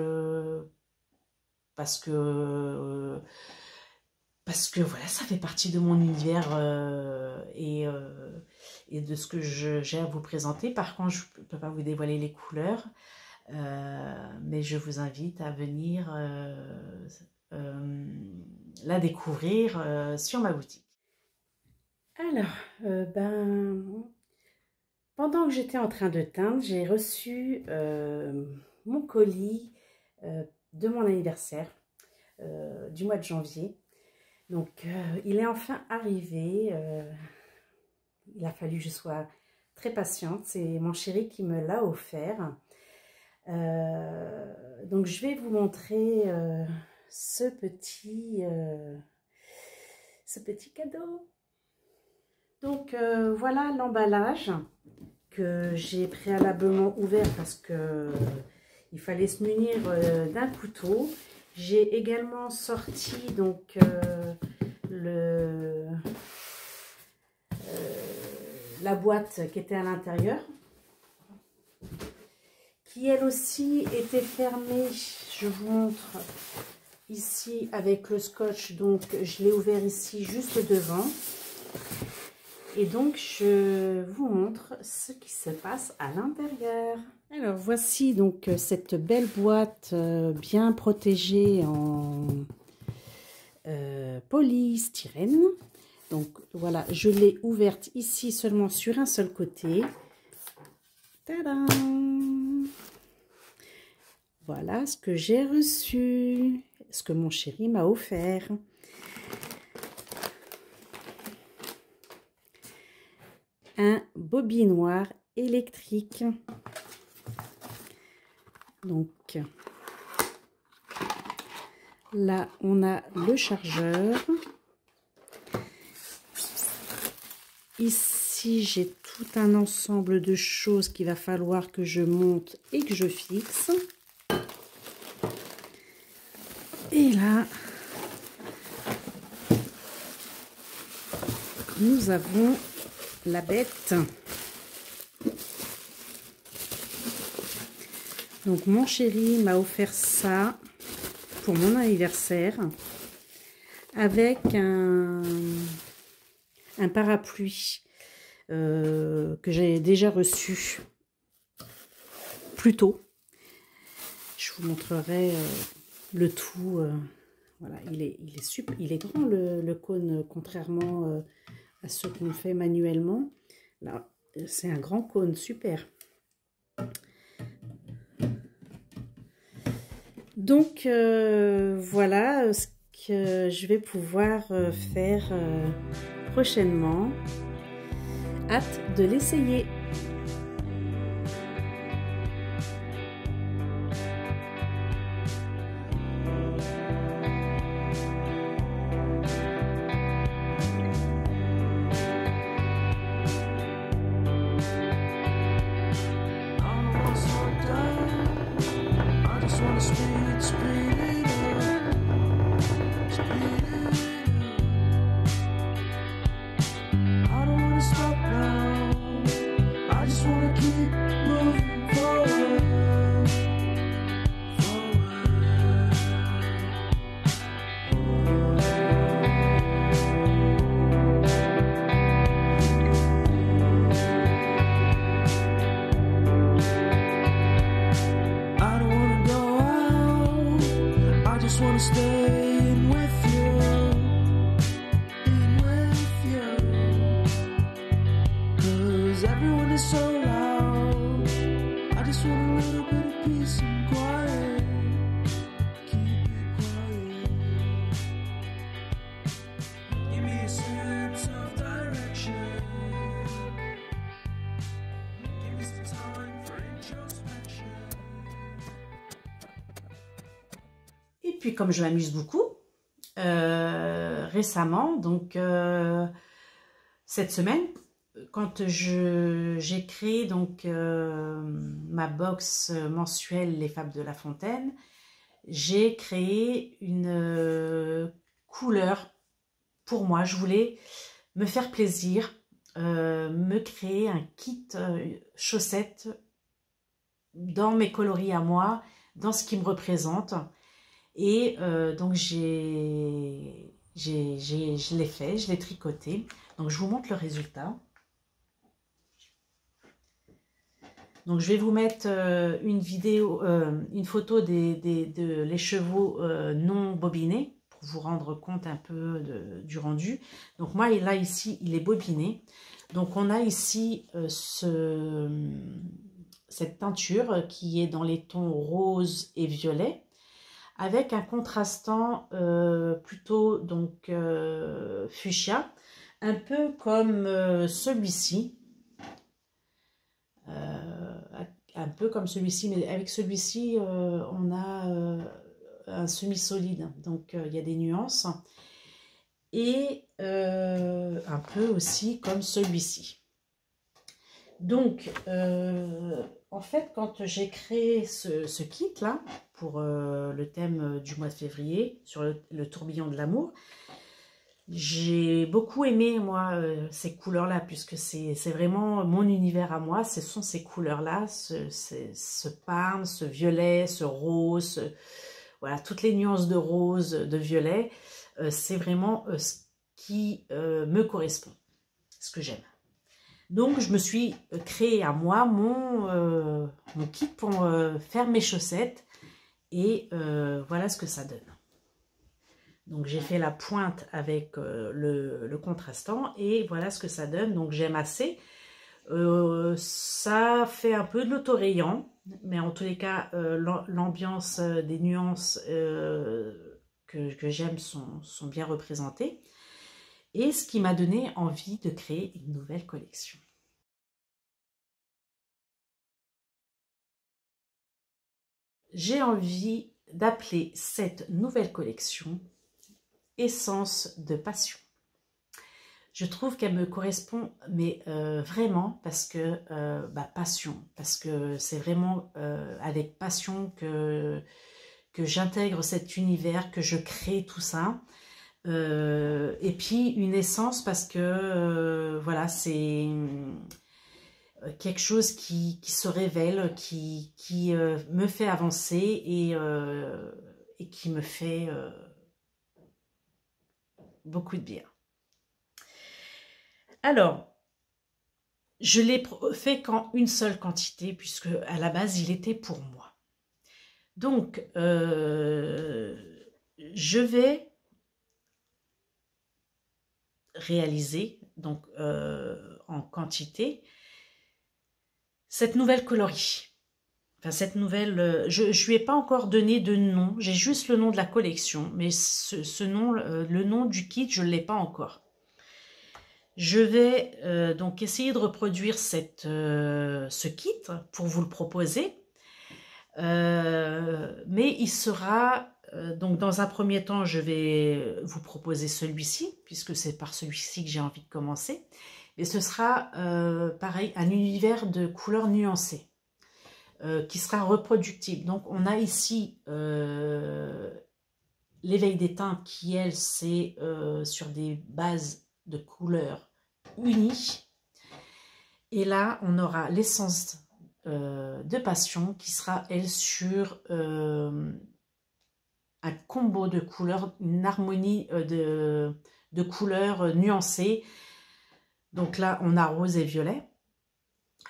parce que voilà, ça fait partie de mon univers et de ce que j'ai à vous présenter. Par contre, je ne peux pas vous dévoiler les couleurs, mais je vous invite à venir la découvrir sur ma boutique. Alors, pendant que j'étais en train de teindre, j'ai reçu mon colis de mon anniversaire du mois de janvier. Donc, il est enfin arrivé. Il a fallu que je sois très patiente. C'est mon chéri qui me l'a offert. Donc, je vais vous montrer ce petit cadeau. Donc, voilà l'emballage que j'ai préalablement ouvert parce que il fallait se munir d'un couteau. J'ai également sorti donc la boîte qui était à l'intérieur, qui elle aussi était fermée. Je vous montre ici avec le scotch, donc je l'ai ouvert ici juste devant. Et donc je vous montre ce qui se passe à l'intérieur. Alors voici donc cette belle boîte bien protégée en polystyrène. Donc voilà, je l'ai ouverte ici seulement sur un seul côté. Tadam! Voilà ce que j'ai reçu, ce que mon chéri m'a offert. Un bobinoir électrique. Donc là, on a le chargeur. Ici, j'ai tout un ensemble de choses qu'il va falloir que je monte et que je fixe. Et là, nous avons la bête. Donc, mon chéri m'a offert ça pour mon anniversaire avec un parapluie que j'ai déjà reçu plus tôt. Je vous montrerai le tout. Voilà, il est super, il est grand le cône, contrairement à ceux qu'on fait manuellement. Là, c'est un grand cône, super. Donc voilà ce que je vais pouvoir faire prochainement. Hâte de l'essayer. Et puis comme je m'amuse beaucoup, récemment, donc cette semaine, quand j'ai créé donc ma box mensuelle Les Fables de La Fontaine, j'ai créé une couleur pour moi. Je voulais me faire plaisir, me créer un kit chaussettes dans mes coloris à moi, dans ce qui me représente. Et donc je l'ai fait, je l'ai tricoté. Donc je vous montre le résultat. Donc je vais vous mettre une vidéo, une photo de l'écheveau non bobiné pour vous rendre compte un peu du rendu. Donc moi là ici il est bobiné. Donc on a ici cette teinture qui est dans les tons rose et violet, avec un contrastant plutôt donc fuchsia, un peu comme celui-ci. Un peu comme celui-ci, mais avec celui-ci, on a un semi-solide, donc il y a des nuances. Et un peu aussi comme celui-ci. Donc, en fait, quand j'ai créé ce kit-là, pour le thème du mois de février, sur le tourbillon de l'amour, j'ai beaucoup aimé, moi, ces couleurs-là, puisque c'est vraiment mon univers à moi. Ce sont ces couleurs-là, ce parme, ce violet, ce rose, voilà, toutes les nuances de rose, de violet. C'est vraiment ce qui me correspond, ce que j'aime. Donc, je me suis créé à moi mon kit pour faire mes chaussettes. Et voilà ce que ça donne. Donc, j'ai fait la pointe avec le contrastant. Et voilà ce que ça donne. Donc, j'aime assez. Ça fait un peu de l'autorayant. Mais en tous les cas, l'ambiance des nuances que j'aime sont bien représentées. Et ce qui m'a donné envie de créer une nouvelle collection. J'ai envie d'appeler cette nouvelle collection Essence de passion. Je trouve qu'elle me correspond, mais vraiment, parce que, passion, parce que c'est vraiment avec passion que j'intègre cet univers, que je crée tout ça. Et puis une essence parce que, voilà, c'est quelque chose qui se révèle, qui me fait avancer et qui me fait beaucoup de bien. Alors, je l'ai fait qu'en une seule quantité, puisque à la base, il était pour moi. Donc, je vais réaliser donc, en quantité cette nouvelle coloris. Enfin, cette nouvelle, je ne lui ai pas encore donné de nom, j'ai juste le nom de la collection, mais ce nom, le nom du kit, je ne l'ai pas encore. Je vais donc essayer de reproduire ce kit pour vous le proposer, mais il sera, donc dans un premier temps, je vais vous proposer celui-ci, puisque c'est par celui-ci que j'ai envie de commencer, et ce sera pareil, un univers de couleurs nuancées. Qui sera reproductible. Donc on a ici l'éveil des teintes qui, elle, c'est sur des bases de couleurs unies. Et là, on aura l'essence de passion qui sera, elle, sur un combo de couleurs, une harmonie de couleurs nuancées. Donc là, on a rose et violet.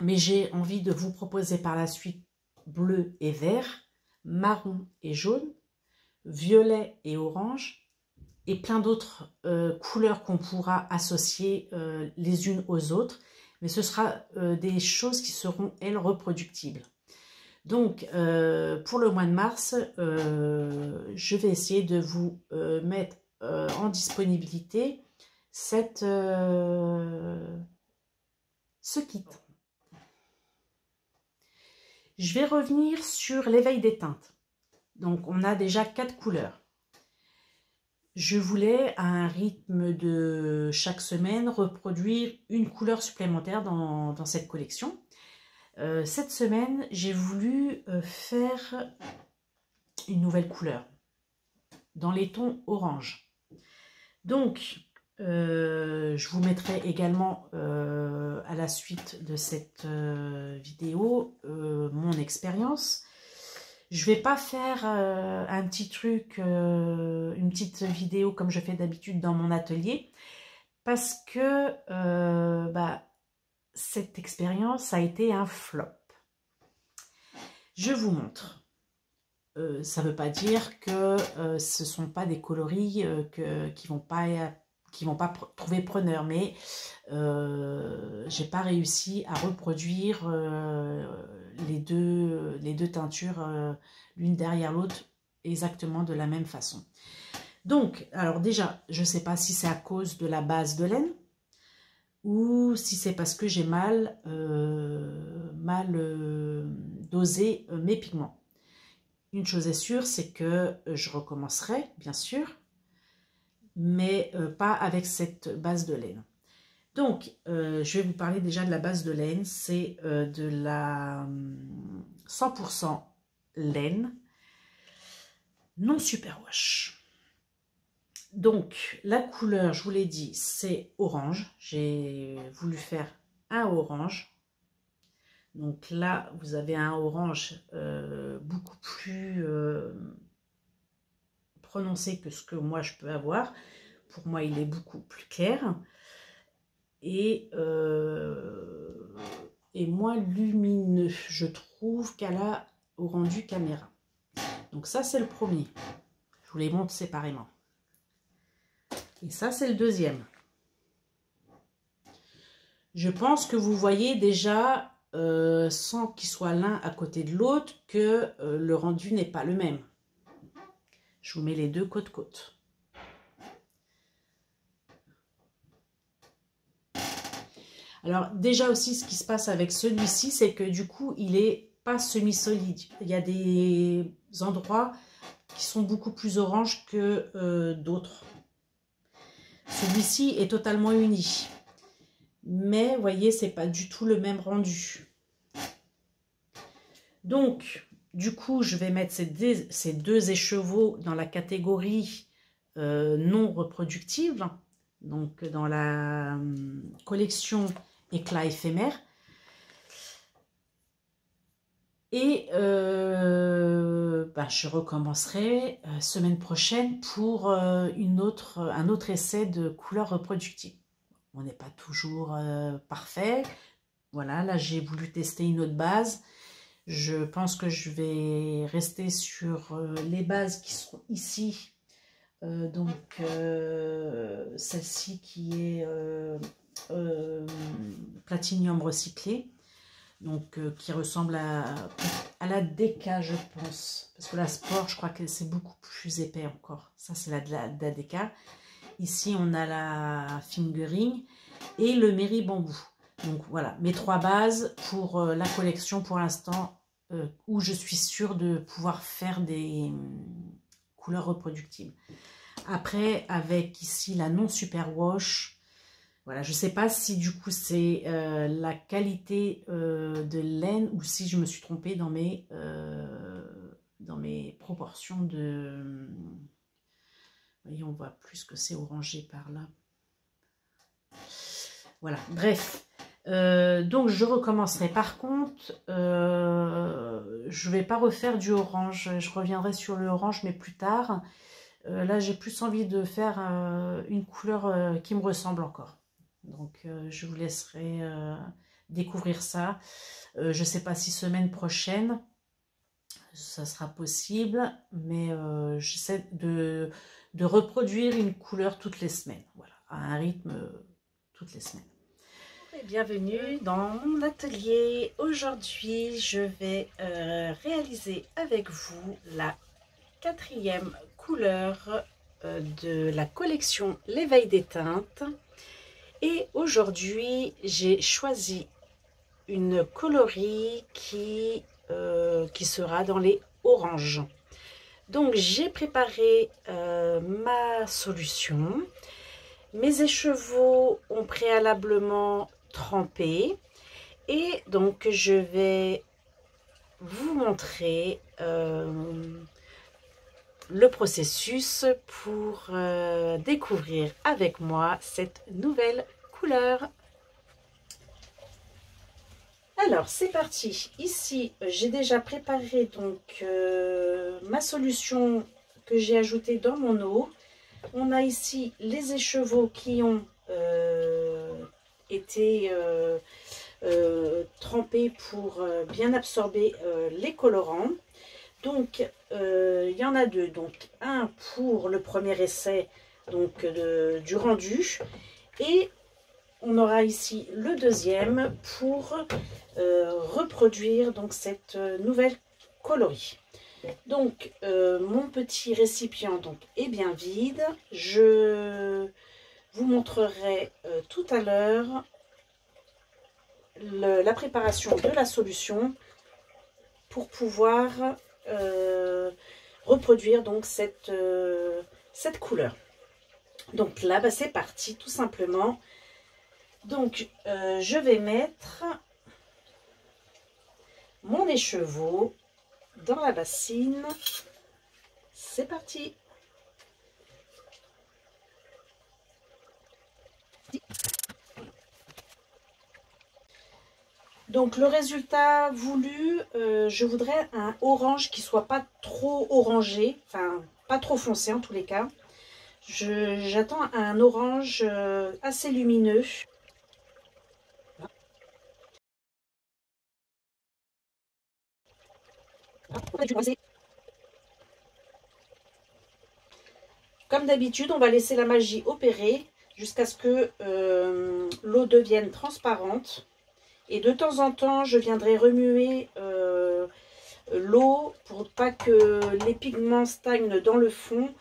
Mais j'ai envie de vous proposer par la suite bleu et vert, marron et jaune, violet et orange, et plein d'autres couleurs qu'on pourra associer les unes aux autres. Mais ce sera des choses qui seront, elles, reproductibles. Donc, pour le mois de mars, je vais essayer de vous mettre en disponibilité ce kit. Je vais revenir sur l'éveil des teintes. Donc, on a déjà 4 couleurs. Je voulais, à un rythme de chaque semaine, reproduire une couleur supplémentaire dans cette collection. Cette semaine, j'ai voulu faire une nouvelle couleur, dans les tons orange. Donc, je vous mettrai également à la suite de cette vidéo mon expérience. Je vais pas faire un petit truc, une petite vidéo comme je fais d'habitude dans mon atelier, parce que cette expérience a été un flop. Je vous montre. Ça ne veut pas dire que ce ne sont pas des coloris qui vont pas trouver preneur, mais j'ai pas réussi à reproduire les deux teintures l'une derrière l'autre exactement de la même façon. Donc, alors déjà, je ne sais pas si c'est à cause de la base de laine ou si c'est parce que j'ai mal dosé mes pigments. Une chose est sûre, c'est que je recommencerai, bien sûr, mais pas avec cette base de laine. Donc, je vais vous parler déjà de la base de laine. C'est de la 100% laine, non superwash. Donc, la couleur, je vous l'ai dit, c'est orange. J'ai voulu faire un orange. Donc là, vous avez un orange beaucoup plus prononcé que ce que moi je peux avoir. Pour moi, il est beaucoup plus clair. et moins lumineux, je trouve, au rendu caméra. Donc ça, c'est le premier. Je vous les montre séparément. Et ça, c'est le deuxième. Je pense que vous voyez déjà, sans qu'ils soient l'un à côté de l'autre, que le rendu n'est pas le même. Je vous mets les deux côte à côte. Alors déjà aussi, ce qui se passe avec celui-ci, c'est que du coup, il n'est pas semi-solide. Il y a des endroits qui sont beaucoup plus orange que d'autres. Celui-ci est totalement uni. Mais, vous voyez, c'est pas du tout le même rendu. Donc, du coup, je vais mettre ces deux écheveaux dans la catégorie non reproductive. Donc, dans la collection éclat éphémère. Et je recommencerai semaine prochaine pour un autre essai de couleurs reproductives. On n'est pas toujours parfait. Voilà, là j'ai voulu tester une autre base. Je pense que je vais rester sur les bases qui sont ici. Celle-ci qui est platinium recyclé. Donc qui ressemble à la DK, je pense. Parce que la Sport, je crois que c'est beaucoup plus épais encore. Ça, c'est la DK. Ici, on a la Fingering et le Mairie Bambou. Donc voilà, mes trois bases pour la collection pour l'instant, où je suis sûre de pouvoir faire des couleurs reproductibles. Après, avec ici la non super wash, voilà, je ne sais pas si du coup c'est la qualité de laine ou si je me suis trompée dans mes proportions de... Vous voyez, on voit plus que c'est orangé par là. Voilà, bref. Donc je recommencerai. Par contre, je ne vais pas refaire du orange. Je reviendrai sur le orange, mais plus tard. Là, j'ai plus envie de faire une couleur qui me ressemble encore. Donc, je vous laisserai découvrir ça. Je ne sais pas si semaine prochaine, ça sera possible, mais j'essaie de reproduire une couleur toutes les semaines. Voilà, à un rythme toutes les semaines. Et bienvenue dans mon atelier. Aujourd'hui, je vais réaliser avec vous la 4e couleur de la collection L'éveil des teintes. Et aujourd'hui, j'ai choisi une coloris qui sera dans les oranges. Donc, j'ai préparé ma solution. Mes écheveaux ont préalablement trempé. Et donc, je vais vous montrer le processus pour découvrir avec moi cette nouvelle couleur. Alors c'est parti. Ici j'ai déjà préparé donc ma solution que j'ai ajoutée dans mon eau. On a ici les écheveaux qui ont été trempés pour bien absorber les colorants. Donc, il y en a deux. Donc, un pour le premier essai donc, du rendu. Et on aura ici le deuxième pour reproduire donc, cette nouvelle coloris. Donc, mon petit récipient donc, est bien vide. Je vous montrerai tout à l'heure la préparation de la solution pour pouvoir... reproduire donc cette couleur. Donc là c'est parti tout simplement. Donc je vais mettre mon écheveau dans la bassine. C'est parti. Donc le résultat voulu, je voudrais un orange qui soit pas trop orangé, enfin pas trop foncé en tous les cas. J'attends un orange assez lumineux. Comme d'habitude, on va laisser la magie opérer jusqu'à ce que l'eau devienne transparente. Et de temps en temps, je viendrai remuer l'eau pour pas que les pigments stagnent dans le fond.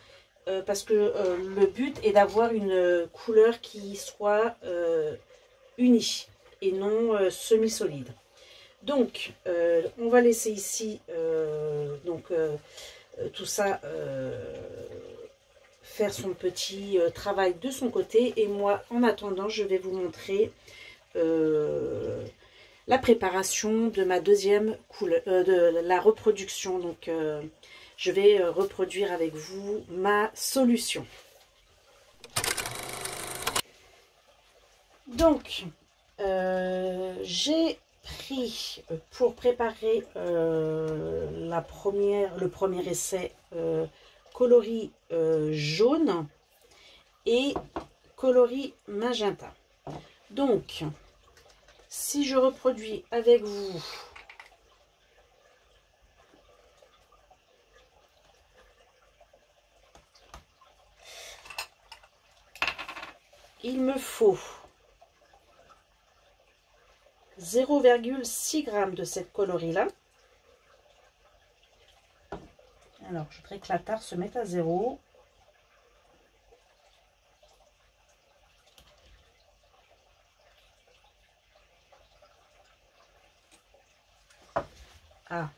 Parce que le but est d'avoir une couleur qui soit unie et non semi-solide. Donc, on va laisser ici tout ça faire son petit travail de son côté. Et moi, en attendant, je vais vous montrer la préparation de ma deuxième couleur, de la reproduction. Donc, je vais reproduire avec vous ma solution. Donc, j'ai pris pour préparer le premier essai coloris jaune et coloris magenta. Donc, si je reproduis avec vous il me faut 0,6 g de cette coloris-là. Alors, je voudrais que la tare se mette à 0. Ah.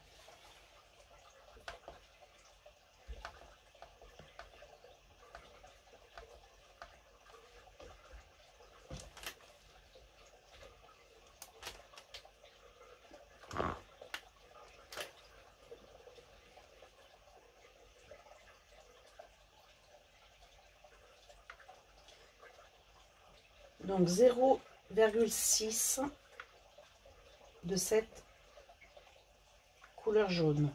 Donc 0,6 de cette couleur jaune.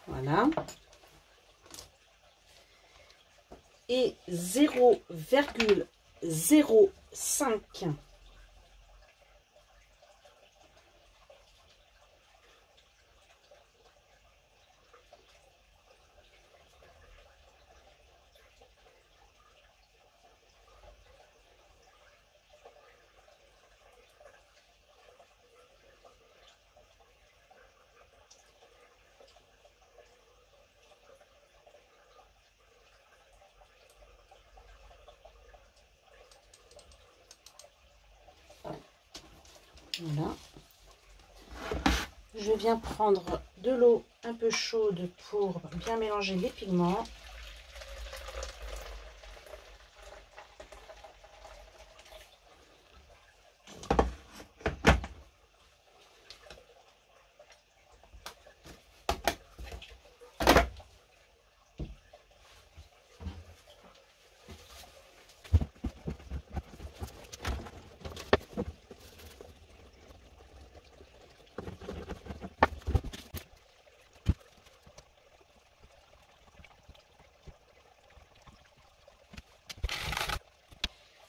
Voilà. Et 0,05 Voilà. Je viens prendre de l'eau un peu chaude pour bien mélanger les pigments.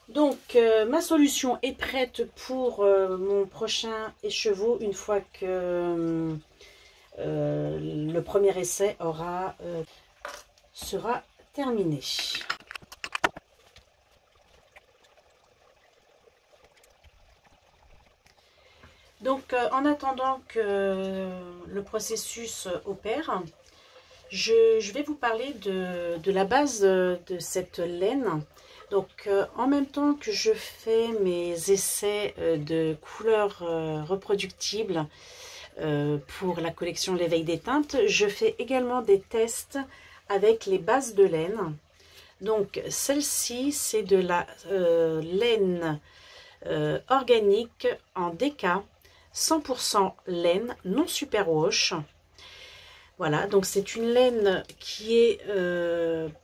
Donc, ma solution est prête pour mon prochain écheveau une fois que le premier essai sera terminé. Donc, en attendant que le processus opère, je vais vous parler de la base de cette laine. Donc, en même temps que je fais mes essais de couleurs reproductibles pour la collection L'éveil des teintes, je fais également des tests avec les bases de laine. Donc, celle-ci, c'est de la laine organique en DK, 100% laine, non superwash. Voilà, donc c'est une laine qui est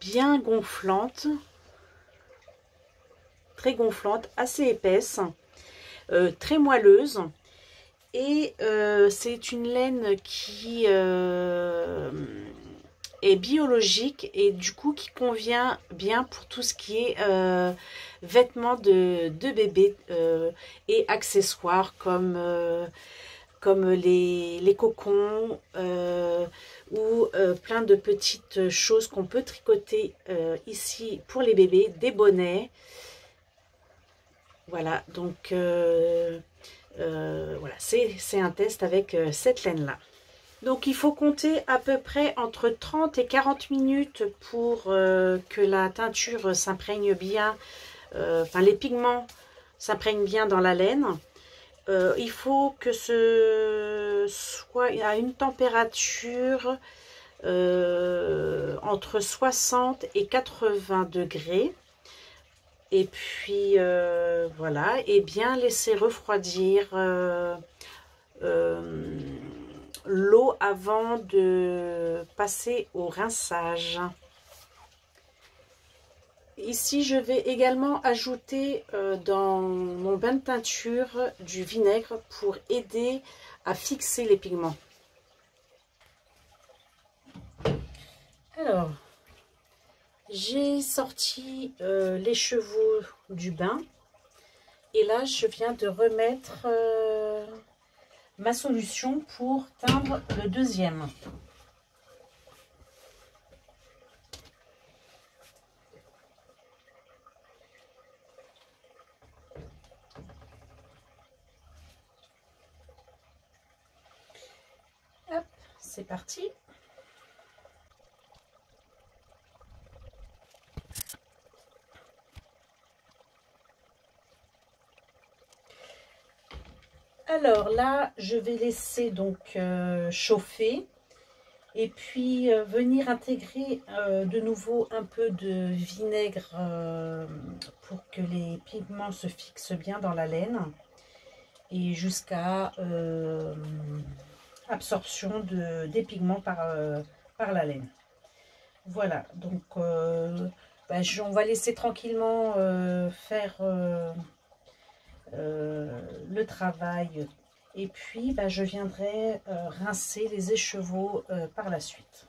bien gonflante, très gonflante, assez épaisse, très moelleuse. Et c'est une laine qui est biologique et du coup qui convient bien pour tout ce qui est vêtements de bébé et accessoires comme les cocons ou plein de petites choses qu'on peut tricoter ici pour les bébés, des bonnets. Voilà, donc voilà, c'est un test avec cette laine-là. Donc il faut compter à peu près entre 30 et 40 minutes pour que la teinture s'imprègne bien, enfin les pigments s'imprègnent bien dans la laine. Il faut que ce soit à une température entre 60 et 80 degrés. Et puis voilà, et bien laisser refroidir l'eau avant de passer au rinçage. Ici, je vais également ajouter dans mon bain de teinture du vinaigre pour aider à fixer les pigments. Alors, j'ai sorti les chevaux du bain et là, je viens de remettre ma solution pour teindre le deuxième. Hop, c'est parti. Alors là, je vais laisser donc chauffer et puis venir intégrer de nouveau un peu de vinaigre pour que les pigments se fixent bien dans la laine et jusqu'à absorption des pigments par la laine. Voilà, donc on va laisser tranquillement faire le travail et puis je viendrai rincer les écheveaux par la suite.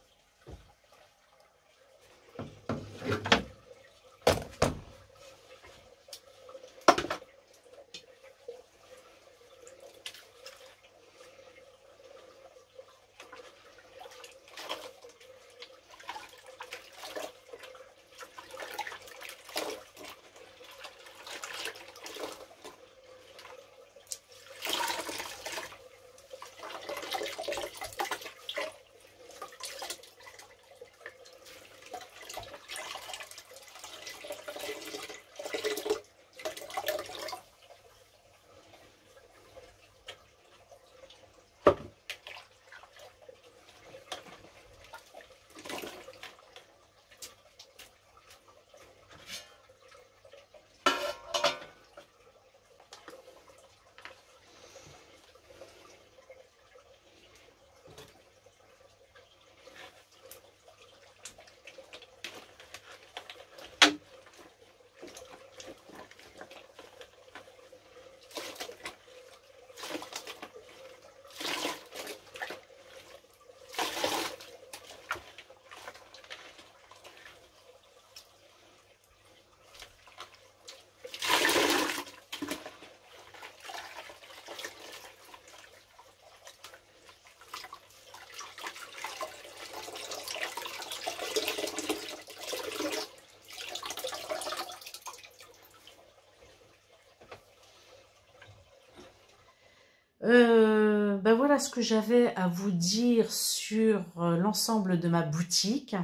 Voilà ce que j'avais à vous dire sur l'ensemble de ma boutique.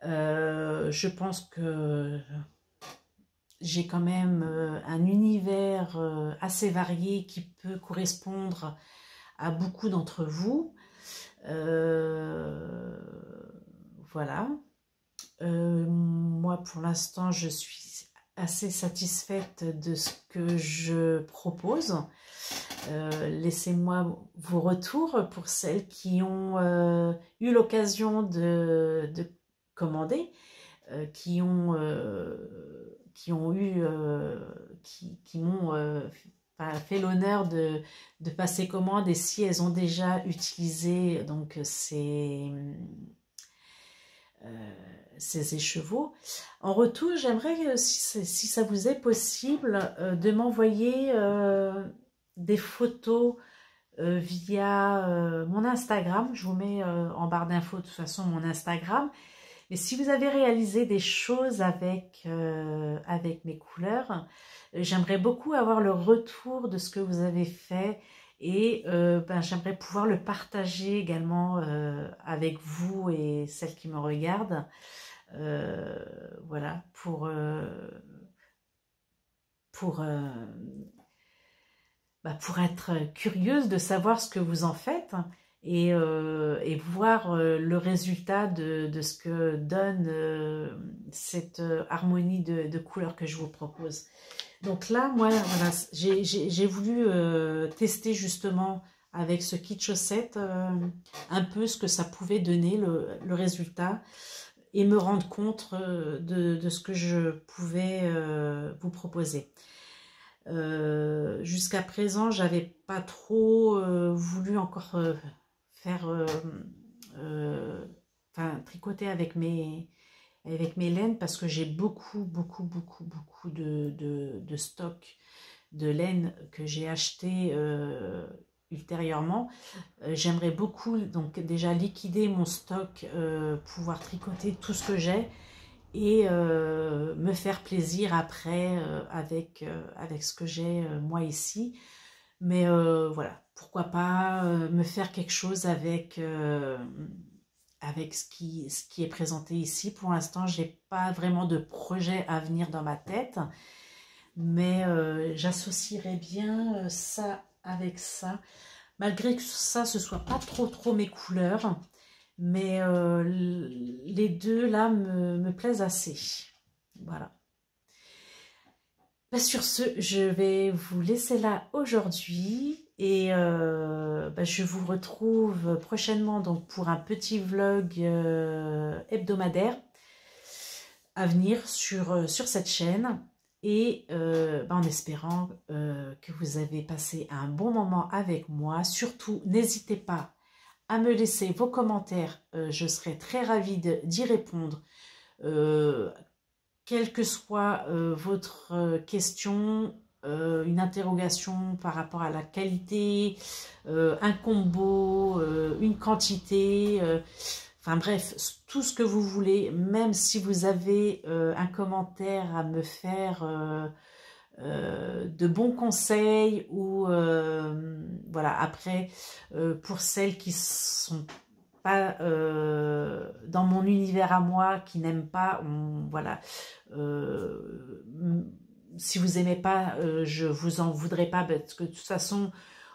Je pense que j'ai quand même un univers assez varié qui peut correspondre à beaucoup d'entre vous. Voilà. Moi, pour l'instant, je suis assez satisfaite de ce que je propose. Laissez-moi vos retours pour celles qui ont eu l'occasion de commander, qui m'ont fait l'honneur de passer commande, et si elles ont déjà utilisé donc ces écheveaux. En retour, j'aimerais, si ça vous est possible, de m'envoyer des photos via mon Instagram. Je vous mets en barre d'infos de toute façon mon Instagram. Et si vous avez réalisé des choses avec mes couleurs, j'aimerais beaucoup avoir le retour de ce que vous avez fait, et j'aimerais pouvoir le partager également avec vous et celles qui me regardent. Voilà, pour être curieuse de savoir ce que vous en faites, et voir le résultat de ce que donne cette harmonie de couleurs que je vous propose. Donc là, moi, voilà, j'ai voulu tester justement avec ce kit chaussettes un peu ce que ça pouvait donner, le résultat, et me rendre compte de ce que je pouvais vous proposer. Jusqu'à présent, j'avais pas trop voulu encore tricoter avec mes laines, parce que j'ai beaucoup de stock de laine que j'ai acheté ultérieurement. J'aimerais beaucoup donc déjà liquider mon stock, pouvoir tricoter tout ce que j'ai, et me faire plaisir après avec ce que j'ai moi ici. Mais voilà, pourquoi pas me faire quelque chose avec ce qui est présenté ici. Pour l'instant, j'ai pas vraiment de projet à venir dans ma tête, mais j'associerais bien ça avec ça, malgré que ça ce soit pas trop mes couleurs, mais les deux là me plaisent assez. Voilà. Sur ce, je vais vous laisser là aujourd'hui, et je vous retrouve prochainement donc pour un petit vlog hebdomadaire à venir sur cette chaîne, et en espérant que vous avez passé un bon moment avec moi. Surtout, n'hésitez pas à me laisser vos commentaires, je serai très ravie d'y répondre. Quelle que soit votre question, une interrogation par rapport à la qualité, un combo, une quantité, enfin bref, tout ce que vous voulez, même si vous avez un commentaire à me faire, de bons conseils, ou voilà. Après, pour celles qui sont pas dans mon univers à moi, qui n'aiment pas, voilà, si vous aimez pas, je vous en voudrais pas, parce que de toute façon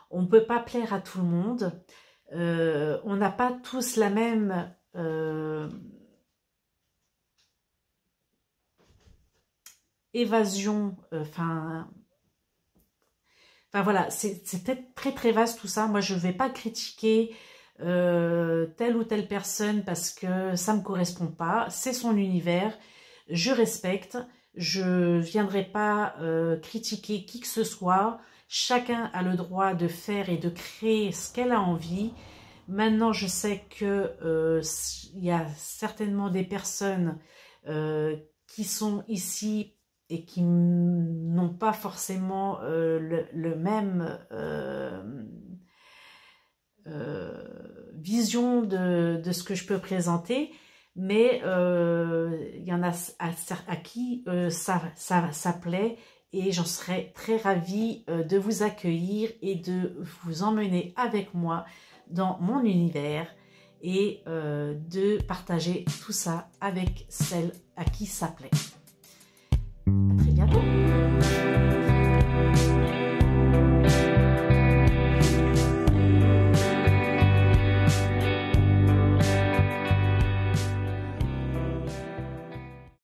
on ne peut pas plaire à tout le monde, on n'a pas tous la même évasion, enfin voilà, c'est peut-être très vaste tout ça. Moi je ne vais pas critiquer telle ou telle personne parce que ça me correspond pas, c'est son univers, je respecte, je viendrai pas critiquer qui que ce soit. Chacun a le droit de faire et de créer ce qu'elle a envie. Maintenant, je sais que il y a certainement des personnes qui sont ici et qui n'ont pas forcément le même vision de ce que je peux présenter, mais il y en a à qui ça plaît, et j'en serais très ravie de vous accueillir et de vous emmener avec moi dans mon univers, et de partager tout ça avec celles à qui ça plaît. À très bientôt.